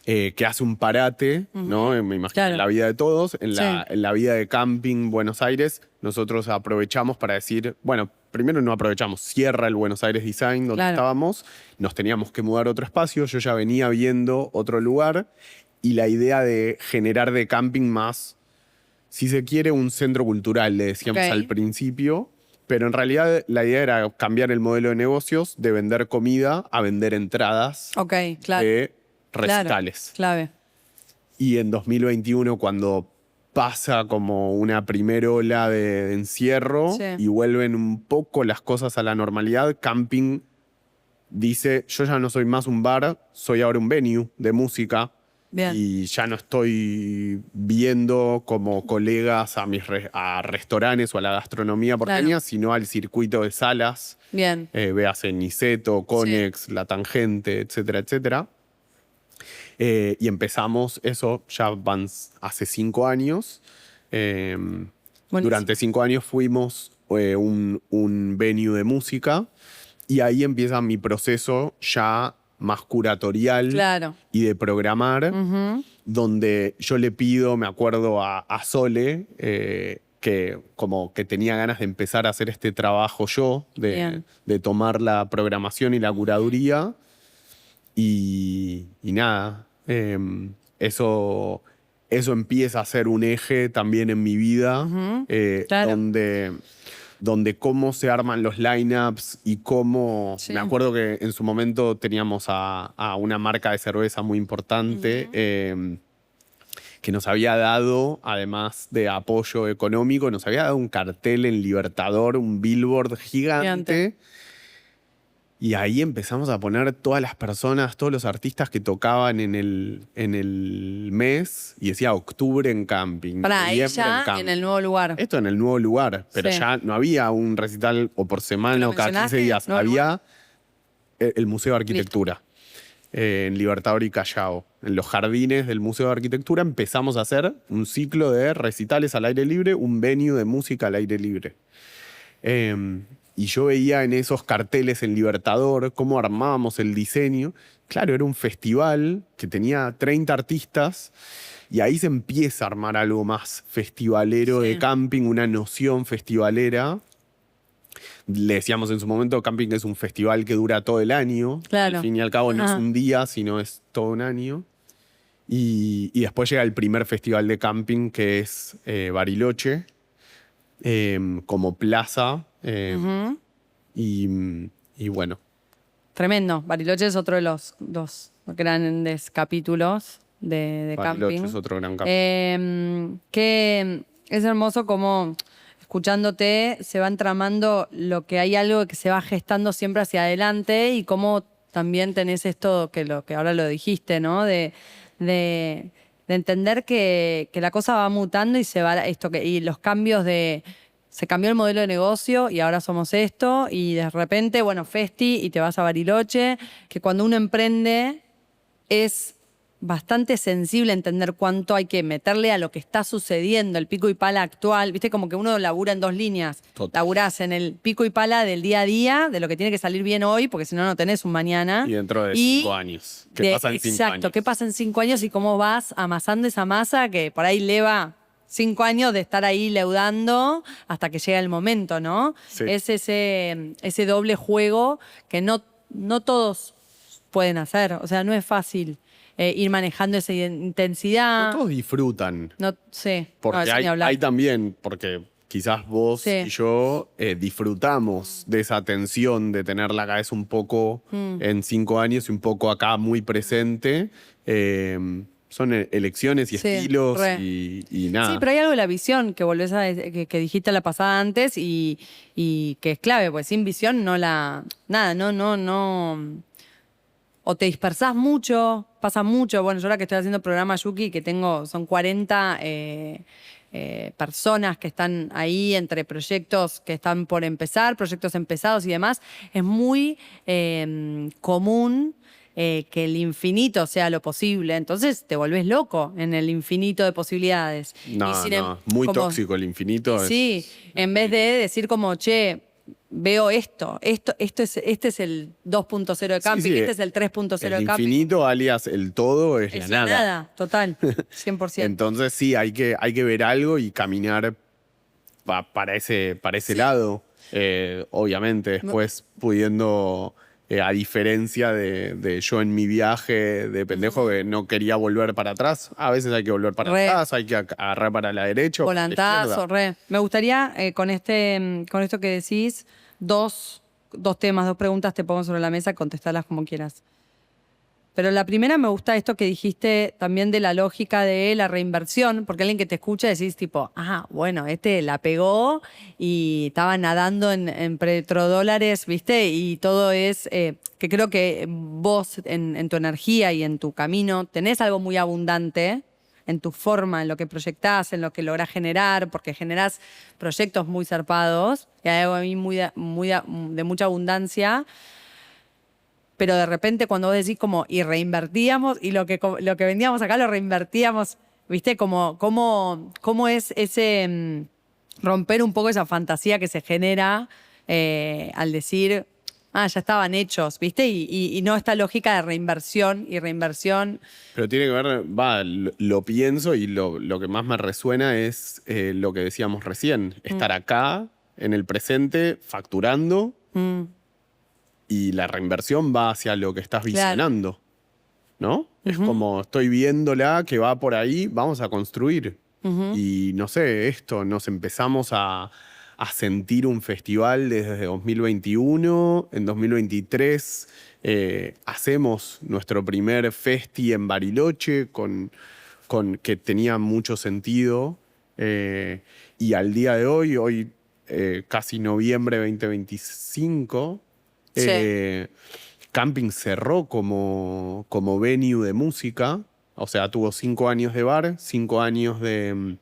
que hace un parate, ¿no? Me imagino en la vida de todos, en la vida de Camping Buenos Aires, nosotros aprovechamos para decir, bueno, primero no aprovechamos, cierra el Buenos Aires Design donde estábamos, nos teníamos que mudar a otro espacio, yo ya venía viendo otro lugar y la idea de generar de Camping más, si se quiere, un centro cultural, le decíamos al principio, pero en realidad la idea era cambiar el modelo de negocios de vender comida a vender entradas de recitales. Clave. Y en 2021, cuando pasa como una primera ola de encierro y vuelven un poco las cosas a la normalidad, Camping dice, yo ya no soy más un bar, soy ahora un venue de música. Bien. Y ya no estoy viendo como colegas a restaurantes o a la gastronomía porteña, sino al circuito de salas. Bien. Véase Niceto, Conex, La Tangente, etcétera, etcétera. Y empezamos eso, ya van hace 5 años. Durante 5 años fuimos un venue de música y ahí empieza mi proceso ya más curatorial y de programar, donde yo le pido, me acuerdo a Sole, que como que tenía ganas de empezar a hacer este trabajo yo, de tomar la programación y la curaduría. Y nada, eso empieza a ser un eje también en mi vida, donde cómo se arman los lineups y cómo... Me acuerdo que en su momento teníamos a una marca de cerveza muy importante que nos había dado, además de apoyo económico, nos había dado un cartel en Libertador, un billboard gigante. Y ahí empezamos a poner todas las personas, todos los artistas que tocaban en el mes y decía octubre en Camping. Para ahí ya en el nuevo lugar. Esto en el nuevo lugar, pero ya no había un recital o por semana o cada 15 días. Había el Museo de Arquitectura en Libertador y Callao. En los jardines del Museo de Arquitectura empezamos a hacer un ciclo de recitales al aire libre, un venue de música al aire libre. Y yo veía en esos carteles en Libertador cómo armábamos el diseño. Claro, era un festival que tenía 30 artistas y ahí se empieza a armar algo más festivalero de Camping, una noción festivalera. Le decíamos en su momento, Camping es un festival que dura todo el año. Al fin y al cabo no es un día, sino es todo un año. Y después llega el primer festival de Camping, que es Bariloche, como plaza. Y bueno. Tremendo. Bariloche es otro de los 2 grandes capítulos de Camping. Bariloche es otro gran capítulo. Que es hermoso como escuchándote se va entramando lo que hay algo que se va gestando siempre hacia adelante y cómo también tenés esto que ahora lo dijiste, ¿no? De entender que la cosa va mutando y se va y los cambios se cambió el modelo de negocio y ahora somos esto y de repente, bueno, Festi y te vas a Bariloche, que cuando uno emprende es bastante sensible a entender cuánto hay que meterle a lo que está sucediendo, el pico y pala actual. Viste, como que uno labura en 2 líneas. Laburás en el pico y pala del día a día, de lo que tiene que salir bien hoy, porque si no, no tenés un mañana. Y dentro de 5 años. ¿Qué pasa en 5 años? Exacto, ¿qué pasa en 5 años y cómo vas amasando esa masa que por ahí leva 5 años de estar ahí leudando hasta que llega el momento, ¿no? Sí. Es ese doble juego que no todos pueden hacer. O sea, no es fácil ir manejando esa intensidad. No todos disfrutan. No sé. Porque hay también, porque quizás vos y yo disfrutamos de esa tensión de tener la cabeza un poco en 5 años y un poco acá muy presente. Son elecciones y estilos y nada. Sí, pero hay algo de la visión que volvés que dijiste la pasada antes y que es clave, porque sin visión no. O te dispersás mucho, pasa mucho. Bueno, yo ahora que estoy haciendo programa Yuki, que son 40 personas que están ahí entre proyectos que están por empezar, proyectos empezados y demás, es muy común que el infinito sea lo posible. Entonces te volvés loco en el infinito de posibilidades. No, muy tóxico el infinito. Sí, en vez de decir como, che, veo este es el 2.0 de camping, este es el 3.0 de camping. El infinito, alias el todo, es la nada. Nada, total, 100%. Entonces sí, hay que ver algo y caminar para ese lado. Obviamente, después pudiendo, a diferencia de yo en mi viaje de pendejo que no quería volver para atrás, a veces hay que volver para atrás, hay que agarrar para la derecha. Volantazo, Me gustaría, con esto que decís, dos temas, dos preguntas te pongo sobre la mesa, contestarlas como quieras. Pero la primera me gusta esto que dijiste también de la lógica de la reinversión, porque alguien que te escucha decís tipo, bueno, la pegó y estaba nadando en petrodólares, ¿viste? Y todo es, que creo que vos en tu energía y en tu camino tenés algo muy abundante en tu forma, en lo que proyectás, en lo que lográs generar, porque generás proyectos muy zarpados, y hay algo a mí de mucha abundancia. Pero de repente cuando vos decís como, y reinvertíamos, y lo que vendíamos acá lo reinvertíamos, ¿viste? ¿Cómo es ese romper un poco esa fantasía que se genera al decir, ya estaban hechos, ¿viste? Y no esta lógica de reinversión y reinversión. Pero tiene que ver, lo pienso y lo que más me resuena es lo que decíamos recién, estar acá, en el presente, facturando. Y la reinversión va hacia lo que estás visionando, ¿no? Es como, estoy viéndola, que va por ahí, vamos a construir. Y no sé, nos empezamos a sentir un festival desde 2021. En 2023 hacemos nuestro primer festi en Bariloche, que tenía mucho sentido. Y al día de hoy, casi noviembre 2025... Sí. Camping cerró como venue de música, o sea, tuvo 5 años de bar, 5 años de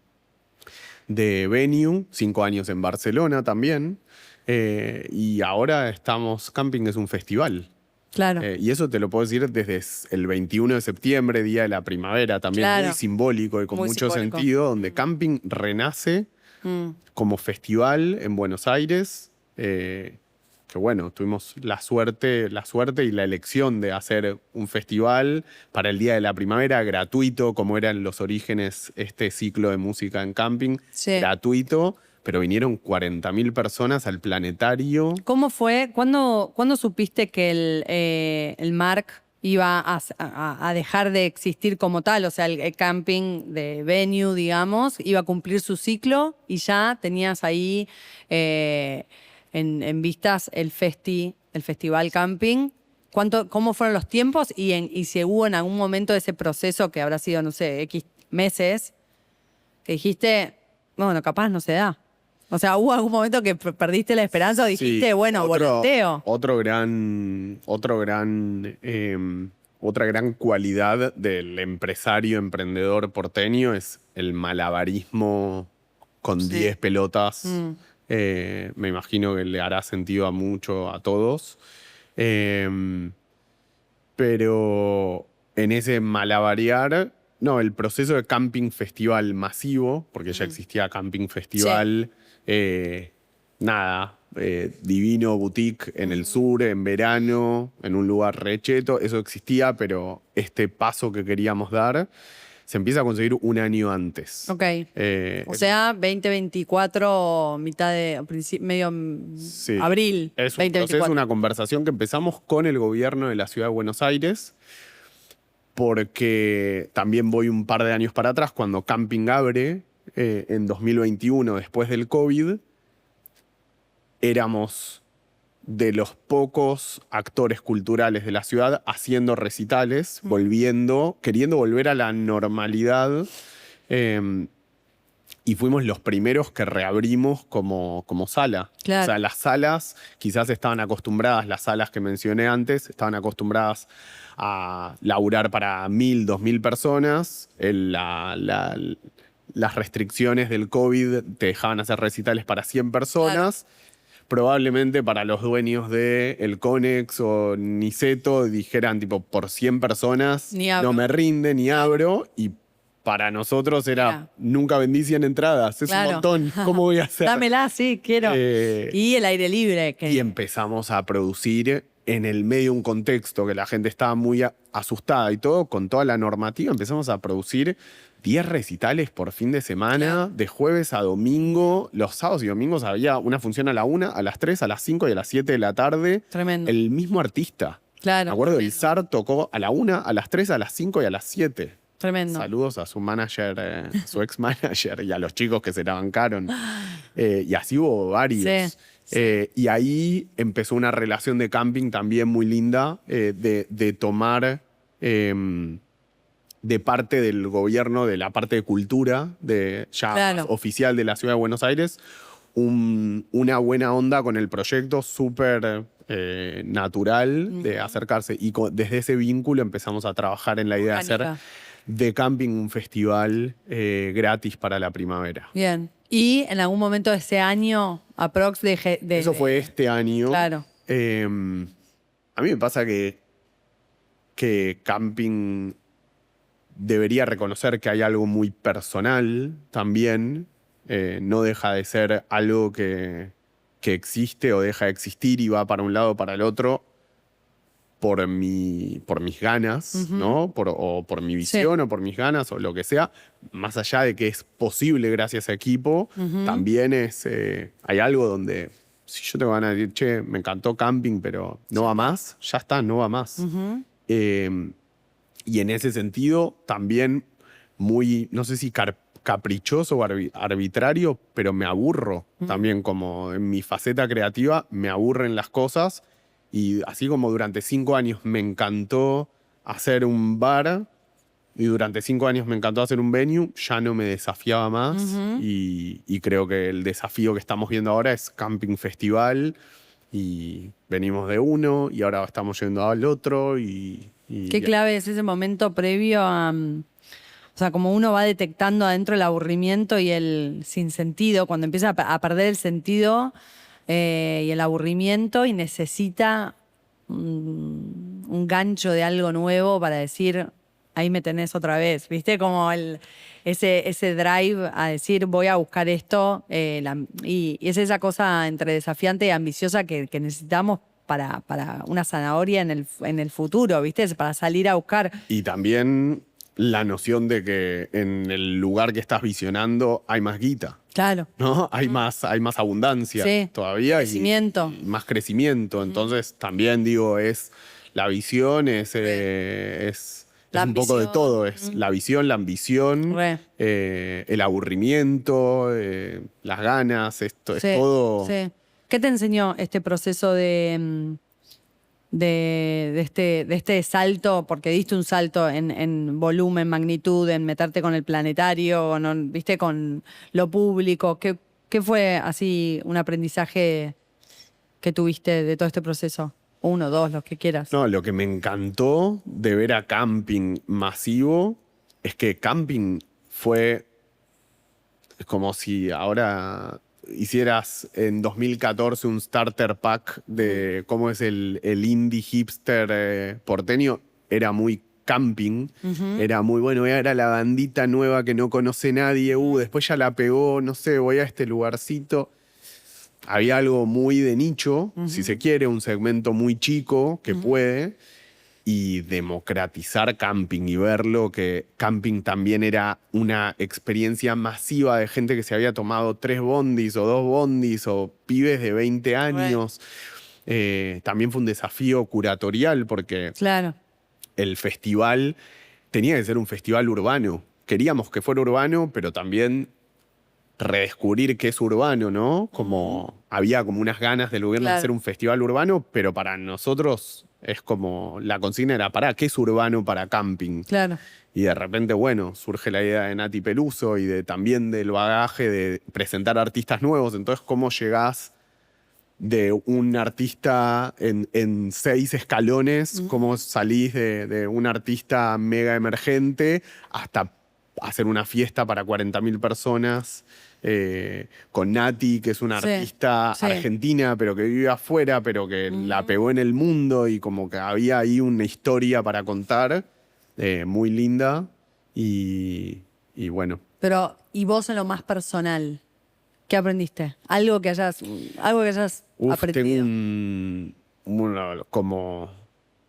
venue, 5 años en Barcelona también, y ahora Camping es un festival. Claro. Y eso te lo puedo decir desde el 21 de septiembre, Día de la Primavera, también muy simbólico y con mucho sentido, donde Camping renace como festival en Buenos Aires. Que bueno, tuvimos la suerte y la elección de hacer un festival para el Día de la Primavera gratuito, como eran los orígenes, este ciclo de música en Camping, gratuito, pero vinieron 40.000 personas al planetario. ¿Cómo fue? ¿Cuándo supiste que el MARC iba a dejar de existir como tal? O sea, el camping de venue, digamos, iba a cumplir su ciclo y ya tenías ahí... En vistas el festival camping. ¿Cómo fueron los tiempos? Y si hubo en algún momento ese proceso que habrá sido, no sé, X meses, que dijiste, bueno, capaz no se da. O sea, ¿hubo algún momento que perdiste la esperanza o dijiste, volanteo? Otra gran cualidad del empresario emprendedor porteño es el malabarismo con 10 pelotas. Me imagino que le hará sentido a todos. Pero en ese malabarear, el proceso de camping festival masivo, porque ya existía camping festival, divino, boutique en el sur, en verano, en un lugar recheto, eso existía, pero este paso que queríamos dar se empieza a conseguir un año antes. Ok. O sea, 2024, abril. Es un proceso, una conversación que empezamos con el gobierno de la Ciudad de Buenos Aires, porque también voy un par de años para atrás, cuando Camping abre en 2021, después del COVID, éramos de los pocos actores culturales de la ciudad haciendo recitales, queriendo volver a la normalidad, y fuimos los primeros que reabrimos como sala. Claro. O sea, las salas quizás estaban acostumbradas, las salas que mencioné antes, estaban acostumbradas a laburar para 1.000, 2.000 personas. las restricciones del COVID te dejaban hacer recitales para 100 personas. Probablemente para los dueños de El Conex o Niceto dijeran tipo por 100 personas no me rinde ni abro, y para nosotros era nunca vendí 100 entradas, es un montón, ¿cómo voy a hacer? Dámela, sí, quiero. Y el aire libre. Y empezamos a producir en el medio de un contexto que la gente estaba muy asustada y todo, con toda la normativa, empezamos a producir 10 recitales por fin de semana, de jueves a domingo. Los sábados y domingos había una función a la 1, a las 3, a las 5 y a las 7 de la tarde. Tremendo. El mismo artista. Claro. Me acuerdo, el SAR tocó a la 1, a las 3, a las 5 y a las 7. Tremendo. Saludos a su manager, su ex manager, y a los chicos que se la bancaron. Y así hubo varios. Sí. Y ahí empezó una relación de camping también muy linda, de tomar de parte del gobierno, de la parte de cultura, oficial de la Ciudad de Buenos Aires, una buena onda con el proyecto, súper natural de acercarse. Y desde ese vínculo empezamos a trabajar en la idea de hacer de camping un festival gratis para la primavera. Bien. Y en algún momento de ese año, aprox Eso fue este año. Claro. A mí me pasa que camping debería reconocer que hay algo muy personal también. No deja de ser algo que existe o deja de existir y va para un lado o para el otro por mis ganas, ¿no? O por mi visión o por mis ganas o lo que sea. Más allá de que es posible gracias a equipo, también hay algo donde si yo tengo ganas de decir, che, me encantó camping, pero no va más, ya está, no va más. Y en ese sentido también muy, no sé si caprichoso o arbitrario, pero me aburro también, como en mi faceta creativa me aburren las cosas. Y así como durante 5 años me encantó hacer un bar y durante 5 años me encantó hacer un venue, ya no me desafiaba más. Y creo que el desafío que estamos viendo ahora es Camping Festival. Y venimos de uno y ahora estamos yendo al otro. Qué clave es ese momento previo a... O sea, como uno va detectando adentro el aburrimiento y el sinsentido, cuando empieza a perder el sentido y el aburrimiento y necesita un gancho de algo nuevo para decir, ahí me tenés otra vez, ¿viste? Como ese drive a decir, voy a buscar esto. Y es esa cosa entre desafiante y ambiciosa que necesitamos para una zanahoria en el futuro, ¿viste? Para salir a buscar. Y también la noción de que en el lugar que estás visionando hay más guita. Claro. ¿No? Hay más abundancia todavía. Crecimiento. Y más crecimiento. Entonces también digo, la visión es un poco de todo. Es la visión, la ambición, el aburrimiento, las ganas, esto es todo. Sí. ¿Qué te enseñó este proceso de este salto? Porque diste un salto en volumen, magnitud, en meterte con el planetario, ¿viste? Con lo público. ¿Qué fue así un aprendizaje que tuviste de todo este proceso? 1, 2, los que quieras. No, lo que me encantó de ver a Camping masivo es que Camping es como si ahora hicieras en 2014 un starter pack de cómo es el indie hipster porteño. Era muy Camping, era muy bueno, era la bandita nueva que no conoce nadie, después ya la pegó, no sé, voy a este lugarcito. Había algo muy de nicho, si se quiere, un segmento muy chico que puede, y democratizar Camping y verlo, que Camping también era una experiencia masiva de gente que se había tomado 3 bondis o 2 bondis o pibes de 20 años. También fue un desafío curatorial porque el festival tenía que ser un festival urbano. Queríamos que fuera urbano, pero también redescubrir qué es urbano, ¿no? Había como unas ganas del gobierno de hacer un festival urbano, pero para nosotros es como la consigna era, ¿qué es urbano para Camping? Claro. Y de repente, surge la idea de Nati Peluso y también del bagaje de presentar artistas nuevos. Entonces, ¿cómo llegás de un artista en 6 escalones? ¿Cómo salís de un artista mega emergente hasta hacer una fiesta para 40.000 personas con Nati, que es una artista argentina, pero que vive afuera, pero que la pegó en el mundo y como que había ahí una historia para contar muy linda y bueno. Pero, ¿y vos en lo más personal? ¿Qué aprendiste? Algo que hayas aprendido. Tengo como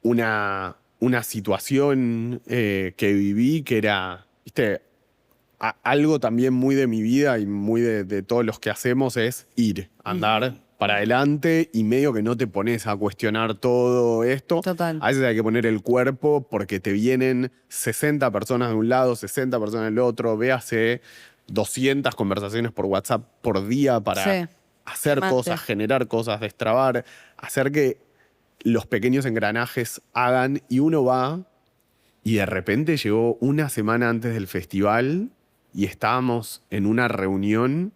una situación que viví que era, ¿viste? Algo también muy de mi vida y muy de todos los que hacemos es andar para adelante y medio que no te pones a cuestionar todo esto. Total. A veces hay que poner el cuerpo porque te vienen 60 personas de un lado, 60 personas del otro, véase 200 conversaciones por WhatsApp por día para hacer cosas, generar cosas, destrabar, hacer que los pequeños engranajes hagan y uno va y de repente llegó una semana antes del festival y estábamos en una reunión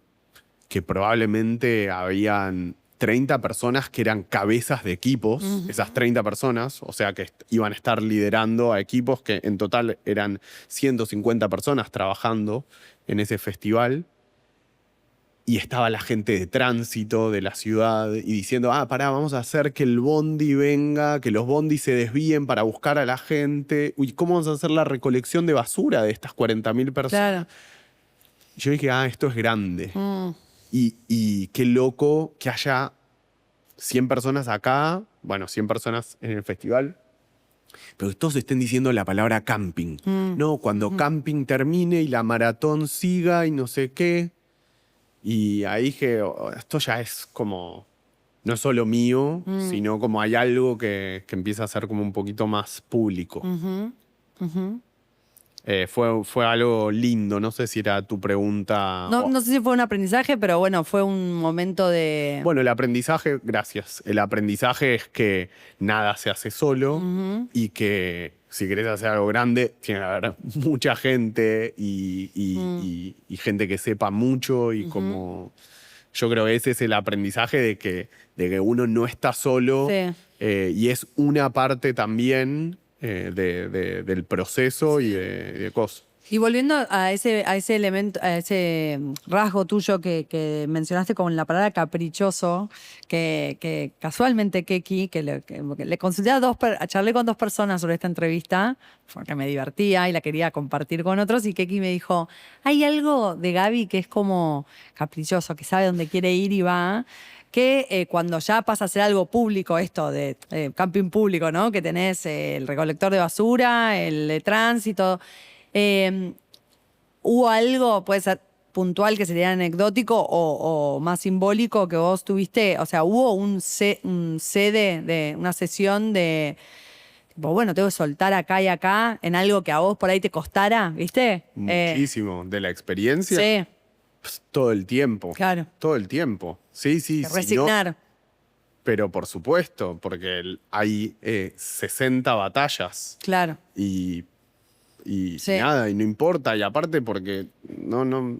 que probablemente habían 30 personas que eran cabezas de equipos, esas 30 personas, o sea que iban a estar liderando a equipos que en total eran 150 personas trabajando en ese festival. Y estaba la gente de tránsito de la ciudad y diciendo, pará, vamos a hacer que el bondi venga, que los bondis se desvíen para buscar a la gente. Uy, ¿cómo vamos a hacer la recolección de basura de estas 40.000 personas? Claro. Yo dije, esto es grande. Y qué loco que haya 100 personas acá, 100 personas en el festival, pero que todos estén diciendo la palabra camping. No, cuando camping termine y la maratón siga y no sé qué. Y ahí dije, esto ya es como, no es solo mío, sino como hay algo que empieza a ser como un poquito más público. Fue algo lindo, no sé si era tu pregunta. No sé si fue un aprendizaje, pero bueno, fue un momento de... Bueno, el aprendizaje, gracias. El aprendizaje es que nada se hace solo y que si querés hacer algo grande, tiene que haber mucha gente y gente que sepa mucho y como... Yo creo que ese es el aprendizaje de que uno no está solo y es una parte también del proceso y de cosas. Y volviendo a ese elemento, a ese rasgo tuyo que mencionaste con la palabra caprichoso, que casualmente Keki, que le consulté charlé con 2 personas sobre esta entrevista, porque me divertía y la quería compartir con otros, y Keki me dijo, hay algo de Gaby que es como caprichoso, que sabe dónde quiere ir y va, que cuando ya pasa a ser algo público, esto de camping público, ¿no? Que tenés el recolector de basura, el de tránsito... ¿hubo algo, puede ser puntual, que sería anecdótico o más simbólico que vos tuviste? O sea, ¿hubo una sesión de, tipo, bueno, tengo que soltar acá y acá en algo que a vos por ahí te costara, ¿viste? Muchísimo. ¿De la experiencia? Sí. Pues, todo el tiempo. Claro. Todo el tiempo. Sí. Resignar. No, pero por supuesto, porque hay 60 batallas. Claro. Y nada, y no importa. Y aparte porque no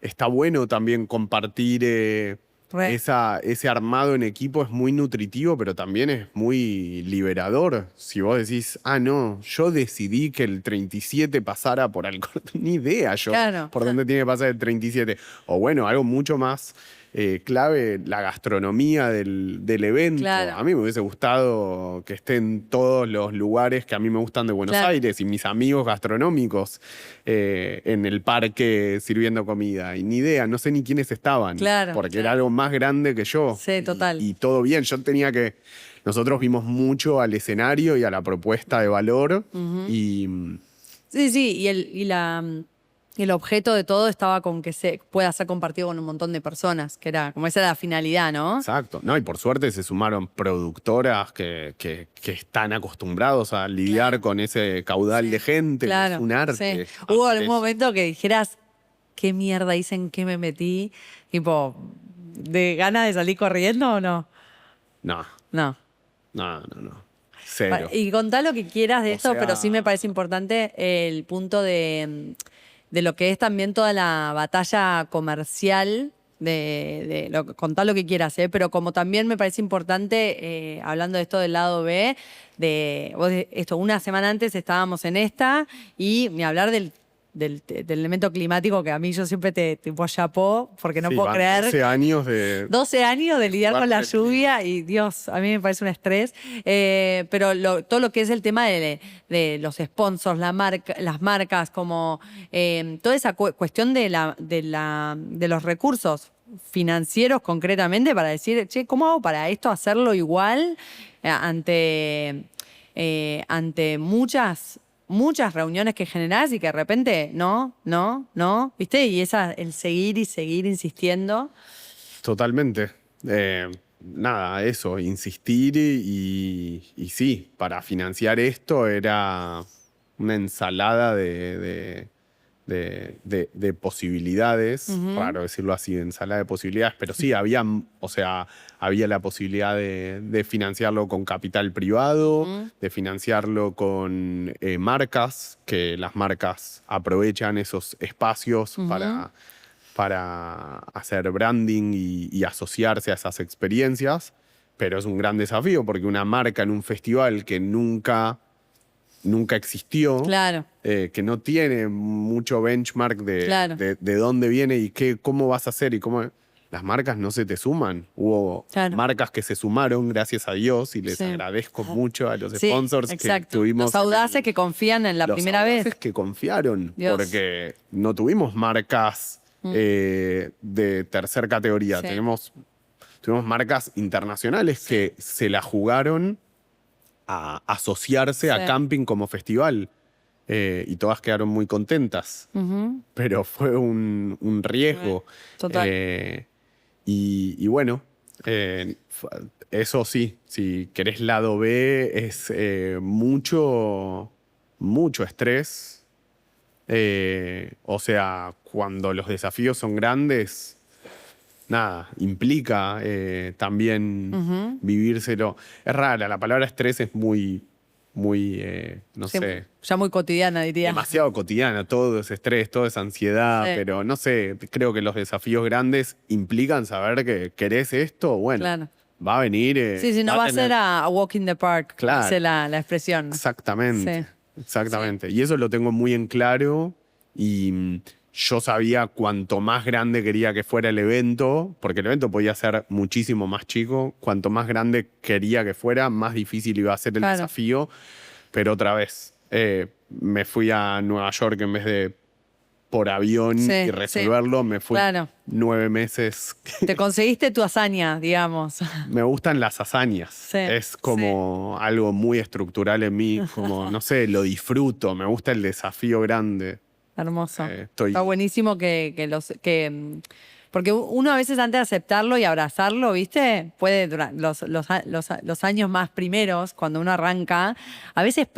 está bueno también compartir ese armado en equipo, es muy nutritivo, pero también es muy liberador. Si vos decís, no, yo decidí que el 37 pasara por Alcorta, ni idea yo por dónde tiene que pasar el 37. O bueno, algo mucho más clave, la gastronomía del evento. Claro. A mí me hubiese gustado que esté en todos los lugares que a mí me gustan de Buenos Aires y mis amigos gastronómicos en el parque sirviendo comida. Y ni idea, no sé ni quiénes estaban. Porque era algo más grande que yo. Sí, total. Y todo bien. Nosotros vimos mucho al escenario y a la propuesta de valor. Sí, y el objeto de todo estaba con que se pueda ser compartido con un montón de personas, que era como esa era la finalidad, ¿no? Exacto. No, y por suerte se sumaron productoras que están acostumbrados a lidiar con ese caudal de gente. Claro, es un arte. Sí. ¿Hubo algún momento que dijeras, qué mierda hice, en qué me metí? Tipo, ¿de ganas de salir corriendo o no? No. Cero. Y contá lo que quieras de eso, pero sí me parece importante el punto de lo que es también toda la batalla comercial, contá lo que quieras, pero como también me parece importante, hablando de esto del lado B, una semana antes estábamos en esta, y ni hablar del del elemento climático, que a mí yo siempre te tipo chapó, porque no puedo creer. 12 años de... 12 años de lidiar con la lluvia y Dios, a mí me parece un estrés. Pero todo lo que es el tema de los sponsors, las marcas, como toda esa cuestión de los recursos financieros concretamente para decir, che, ¿cómo hago para esto hacerlo igual ante muchas reuniones que generás y que de repente no, ¿viste? Y el seguir y seguir insistiendo. Totalmente. Nada, eso, insistir y sí, para financiar esto era una ensalada de posibilidades, raro decirlo así, ensalada de posibilidades, pero sí, había la posibilidad de financiarlo con capital privado, de financiarlo con marcas, que las marcas aprovechan esos espacios para hacer branding y asociarse a esas experiencias, pero es un gran desafío porque una marca en un festival que nunca existió, claro, que no tiene mucho benchmark de dónde viene y cómo vas a hacer y cómo... Las marcas no se te suman. Hubo marcas que se sumaron, gracias a Dios, y les agradezco mucho a los sponsors que tuvimos. Los audaces que confían en la primera vez. Los audaces que confiaron, porque no tuvimos marcas de tercer categoría. Tuvimos marcas internacionales que se la jugaron a asociarse a camping como festival. Y todas quedaron muy contentas. Pero fue un riesgo. Total. Y bueno, eso sí, si querés lado B, es mucho estrés. O sea, cuando los desafíos son grandes, nada, implica también vivírselo. Es rara, la palabra estrés es muy, no sé. Ya muy cotidiana, diría. Demasiado cotidiana, todo es estrés, todo es ansiedad, pero no sé, creo que los desafíos grandes implican saber que querés esto, bueno, va a venir. Sí, no va a ser a walk in the park, dice la expresión. Exactamente, exactamente. Y eso lo tengo muy en claro y yo sabía cuanto más grande quería que fuera el evento, porque el evento podía ser muchísimo más chico, cuanto más grande quería que fuera, más difícil iba a ser el desafío. Pero otra vez, me fui a Nueva York en vez de por avión y resolverlo, me fui 9 meses. Te conseguiste tu hazaña, digamos. Me gustan las hazañas. Es como algo muy estructural en mí, como, no sé, lo disfruto, me gusta el desafío grande. Hermoso. Está buenísimo porque uno a veces antes de aceptarlo y abrazarlo, ¿viste? Puede durar los años más primeros, cuando uno arranca, a veces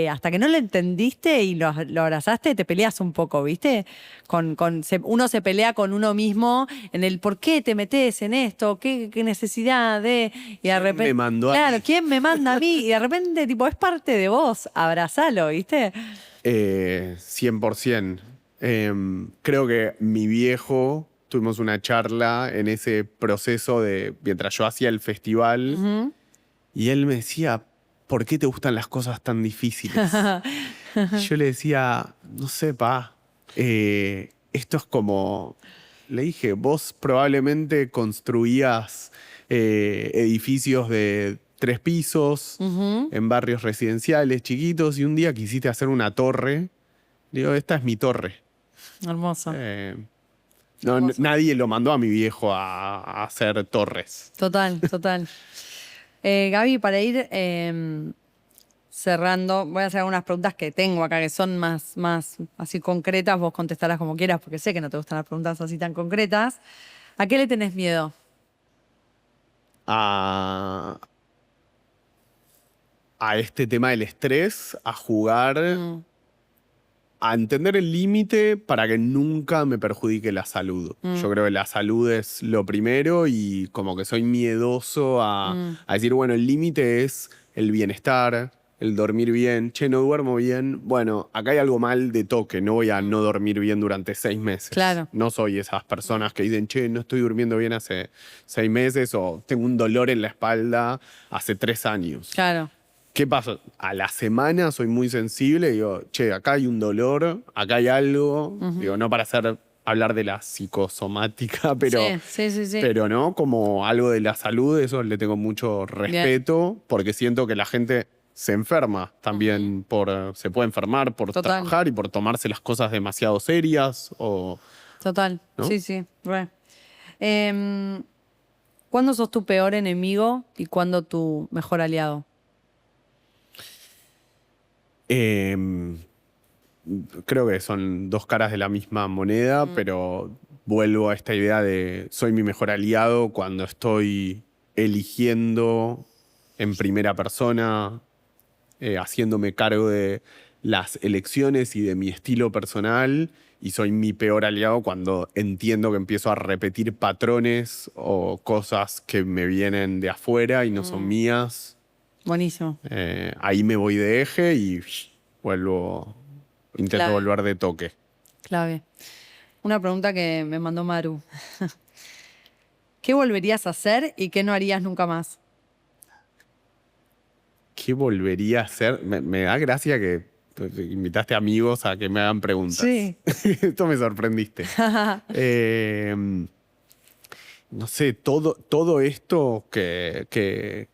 hasta que no lo entendiste y lo abrazaste, te peleas un poco, ¿viste? Uno se pelea con uno mismo en el ¿por qué te metes en esto? ¿Qué necesidad de...? Y de repente, ¿quién me mandó a mí? ¿Quién me manda a mí? Y de repente, tipo, es parte de vos, abrazalo, ¿viste? 100%. Creo que mi viejo, tuvimos una charla en ese proceso de mientras yo hacía el festival y él me decía, ¿por qué te gustan las cosas tan difíciles? Yo le decía, no sé, pa, esto es como, le dije, vos probablemente construías edificios de 3 pisos en barrios residenciales chiquitos y un día quisiste hacer una torre. Digo, esta es mi torre. Hermoso. Nadie lo mandó a mi viejo a hacer torres. Total. Gaby, para ir cerrando, voy a hacer algunas preguntas que tengo acá que son más así concretas. Vos contestarás como quieras porque sé que no te gustan las preguntas así tan concretas. ¿A qué le tenés miedo? A este tema del estrés, a jugar, a entender el límite para que nunca me perjudique la salud. Yo creo que la salud es lo primero y como que soy miedoso a decir, bueno, el límite es el bienestar, el dormir bien. Che, no duermo bien. Bueno, acá hay algo mal de toque. No voy a no dormir bien durante 6 meses. Claro. No soy esas personas que dicen, che, no estoy durmiendo bien hace 6 meses o tengo un dolor en la espalda hace 3 años. Claro. ¿qué pasa? A la semana soy muy sensible y digo, che, acá hay un dolor, acá hay algo. Digo, no para hablar de la psicosomática, Sí. pero no, como algo de la salud, eso le tengo mucho respeto, porque siento que la gente se enferma también, se puede enfermar por trabajar y por tomarse las cosas demasiado serias. Total, ¿no? sí, re. ¿Cuándo sos tu peor enemigo y cuándo tu mejor aliado? Creo que son dos caras de la misma moneda, pero vuelvo a esta idea de soy mi mejor aliado cuando estoy eligiendo en primera persona, haciéndome cargo de las elecciones y de mi estilo personal, y soy mi peor aliado cuando entiendo que empiezo a repetir patrones o cosas que me vienen de afuera y no son mías. Buenísimo. Ahí me voy de eje y intento volver de toque. Clave. Una pregunta que me mandó Maru. ¿Qué volverías a hacer y qué no harías nunca más? ¿Qué volvería a hacer? Me da gracia que invitaste amigos a que me hagan preguntas. Sí. Esto me sorprendiste. No sé, todo esto que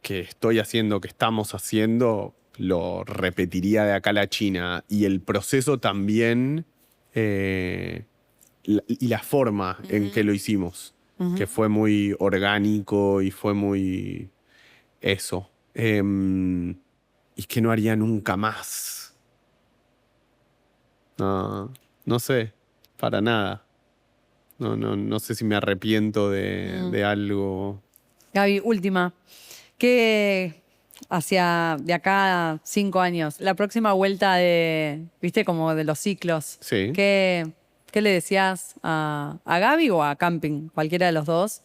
estoy haciendo, que estamos haciendo, lo repetiría de acá a la China. Y el proceso también, y la forma en que lo hicimos, que fue muy orgánico y fue muy eso. Y que no haría nunca más. No sé, para nada. No sé si me arrepiento de algo. Gaby, última. ¿Qué de acá a 5 años, la próxima vuelta viste, como de los ciclos? Sí. ¿Qué le decías a Gaby o a Camping? Cualquiera de los dos.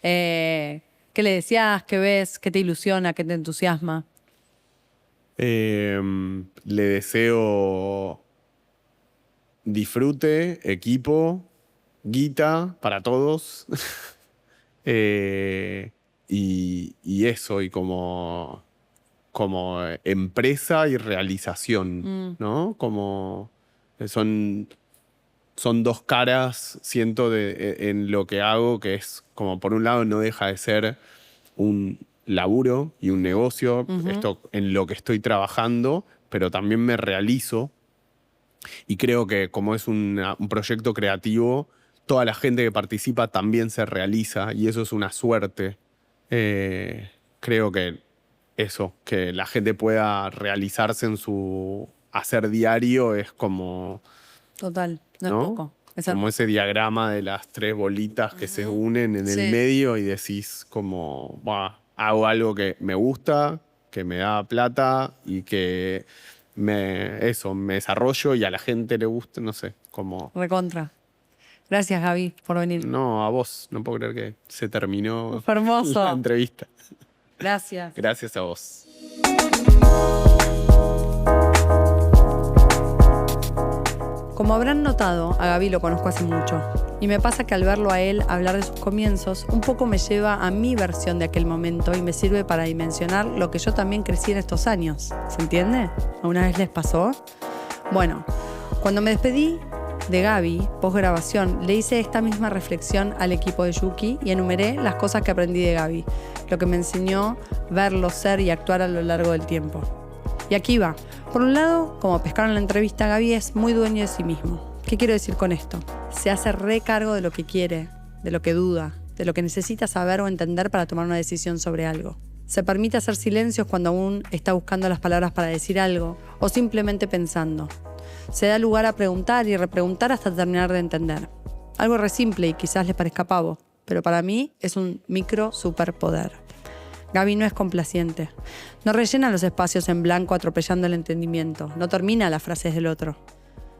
¿Qué le decías? ¿Qué ves? ¿Qué te ilusiona? ¿Qué te entusiasma? Le deseo disfrute, equipo, guita para todos. Y eso, y como empresa y realización, ¿no? Como son dos caras, siento, en lo que hago, que es como, por un lado, no deja de ser un laburo y un negocio, esto en lo que estoy trabajando, pero también me realizo. Y creo que como es un proyecto creativo, toda la gente que participa también se realiza, y eso es una suerte. Creo que eso, que la gente pueda realizarse en su hacer diario, es como... Total, no es poco. Como ese diagrama de las 3 bolitas que se unen en el medio y decís como, hago algo que me gusta, que me da plata y que me desarrollo y a la gente le gusta, no sé, como... Recontra. Gracias, Gaby, por venir. No, a vos, no puedo creer que se terminó Fue hermoso. la entrevista. Gracias. Gracias a vos. Como habrán notado, a Gaby lo conozco hace mucho. Y me pasa que al verlo a él hablar de sus comienzos, un poco me lleva a mi versión de aquel momento y me sirve para dimensionar lo que yo también crecí en estos años. ¿Se entiende? ¿Alguna vez les pasó? Bueno, cuando me despedí de Gaby, post grabación, le hice esta misma reflexión al equipo de Yuki y enumeré las cosas que aprendí de Gaby, lo que me enseñó verlo, ser y actuar a lo largo del tiempo. Y aquí va. Por un lado, como pescaron en la entrevista, Gaby es muy dueño de sí mismo. ¿Qué quiero decir con esto? Se hace recargo de lo que quiere, de lo que duda, de lo que necesita saber o entender para tomar una decisión sobre algo. Se permite hacer silencios cuando aún está buscando las palabras para decir algo o simplemente pensando. Se da lugar a preguntar y repreguntar hasta terminar de entender. Algo re simple y quizás les parezca pavo, pero para mí es un micro superpoder. Gaby no es complaciente. No rellena los espacios en blanco atropellando el entendimiento. No termina las frases del otro.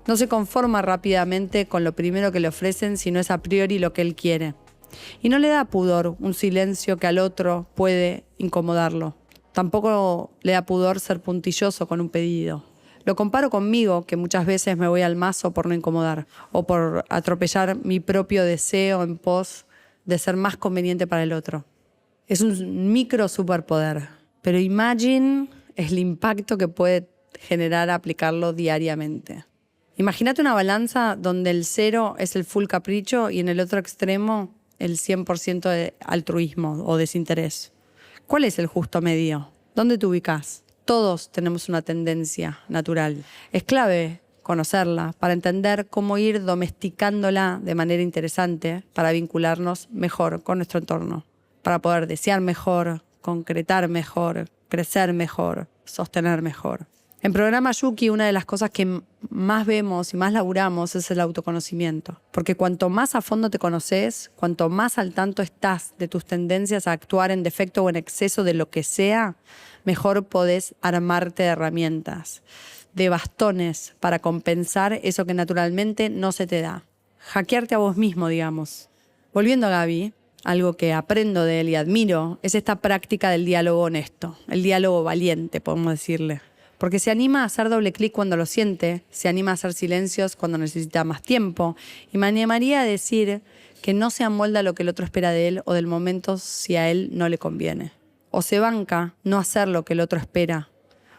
No se conforma rápidamente con lo primero que le ofrecen, sino es a priori lo que él quiere. Y no le da pudor un silencio que al otro puede incomodarlo. Tampoco le da pudor ser puntilloso con un pedido. Lo comparo conmigo, que muchas veces me voy al mazo por no incomodar o por atropellar mi propio deseo en pos de ser más conveniente para el otro. Es un micro superpoder. pero imagine el impacto que puede generar aplicarlo diariamente. Imagínate una balanza donde el 0 es el full capricho y en el otro extremo el 100% de altruismo o desinterés. ¿Cuál es el justo medio? ¿Dónde te ubicás? Todos tenemos una tendencia natural. Es clave conocerla para entender cómo ir domesticándola de manera interesante para vincularnos mejor con nuestro entorno, para poder desear mejor, concretar mejor, crecer mejor, sostener mejor. En Programa Yuki, una de las cosas que más vemos y más laburamos es el autoconocimiento. Porque cuanto más a fondo te conoces, cuanto más al tanto estás de tus tendencias a actuar en defecto o en exceso de lo que sea, mejor podés armarte de herramientas, de bastones para compensar eso que naturalmente no se te da. Hackearte a vos mismo, digamos. Volviendo a Gaby, algo que aprendo de él y admiro es esta práctica del diálogo honesto, el diálogo valiente, podemos decirle. Porque se anima a hacer doble clic cuando lo siente, se anima a hacer silencios cuando necesita más tiempo, y me animaría a decir que no se amolda lo que el otro espera de él o del momento si a él no le conviene. O se banca no hacer lo que el otro espera,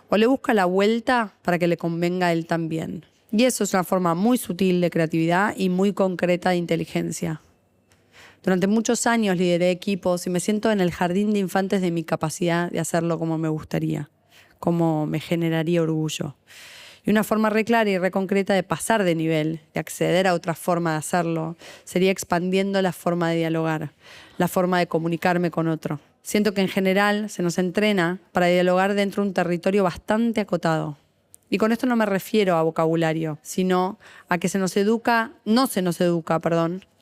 o le busca la vuelta para que le convenga a él también. Y eso es una forma muy sutil de creatividad y muy concreta de inteligencia. Durante muchos años lideré equipos y me siento en el jardín de infantes de mi capacidad de hacerlo como me gustaría, como me generaría orgullo. Y una forma re clara y re concreta de pasar de nivel, de acceder a otra forma de hacerlo, sería expandiendo la forma de dialogar, la forma de comunicarme con otro. Siento que en general se nos entrena para dialogar dentro de un territorio bastante acotado. Y con esto no me refiero a vocabulario, sino a que no se nos educa,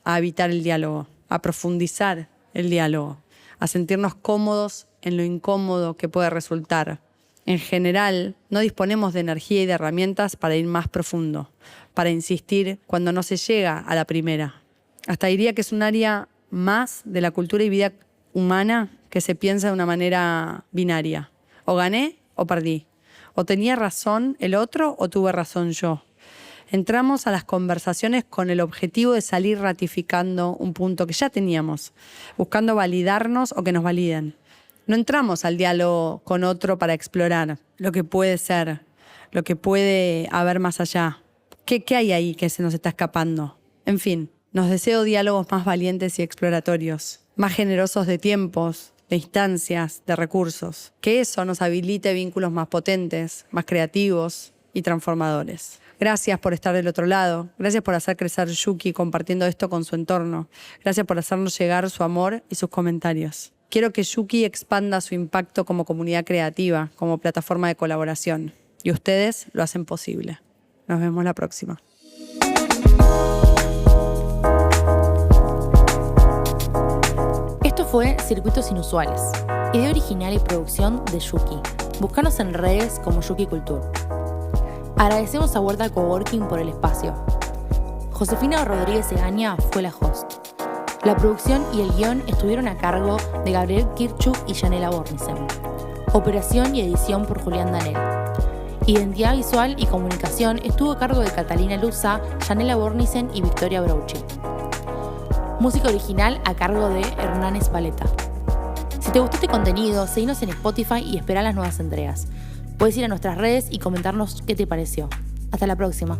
a evitar el diálogo, a profundizar el diálogo, a sentirnos cómodos en lo incómodo que puede resultar. En general, no disponemos de energía y de herramientas para ir más profundo, para insistir cuando no se llega a la primera. Hasta diría que es un área más de la cultura y vida humana que se piensa de una manera binaria. O gané o perdí. O tenía razón el otro o tuve razón yo. Entramos a las conversaciones con el objetivo de salir ratificando un punto que ya teníamos, buscando validarnos o que nos validen. No entramos al diálogo con otro para explorar lo que puede ser, lo que puede haber más allá. ¿Qué hay ahí que se nos está escapando? En fin, nos deseo diálogos más valientes y exploratorios, más generosos de tiempos, de instancias, de recursos. Que eso nos habilite vínculos más potentes, más creativos y transformadores. Gracias por estar del otro lado. Gracias por hacer crecer Yuki compartiendo esto con su entorno. Gracias por hacernos llegar su amor y sus comentarios. Quiero que Yuki expanda su impacto como comunidad creativa, como plataforma de colaboración. Y ustedes lo hacen posible. Nos vemos la próxima. Esto fue Circuitos Inusuales. Idea original y producción de Yuki. Búscanos en redes como Yuki Culture. Agradecemos a Huerta Coworking por el espacio. Josefina Rodríguez Egaña fue la host. La producción y el guión estuvieron a cargo de Gabriel Kirchuk y Janela Bornisen. Operación y edición por Julián Danel. Identidad visual y comunicación estuvo a cargo de Catalina Luza, Janela Bornisen y Victoria Brouchi. Música original a cargo de Hernán Espaleta. Si te gustó este contenido, seguinos en Spotify y espera las nuevas entregas. Puedes ir a nuestras redes y comentarnos qué te pareció. Hasta la próxima.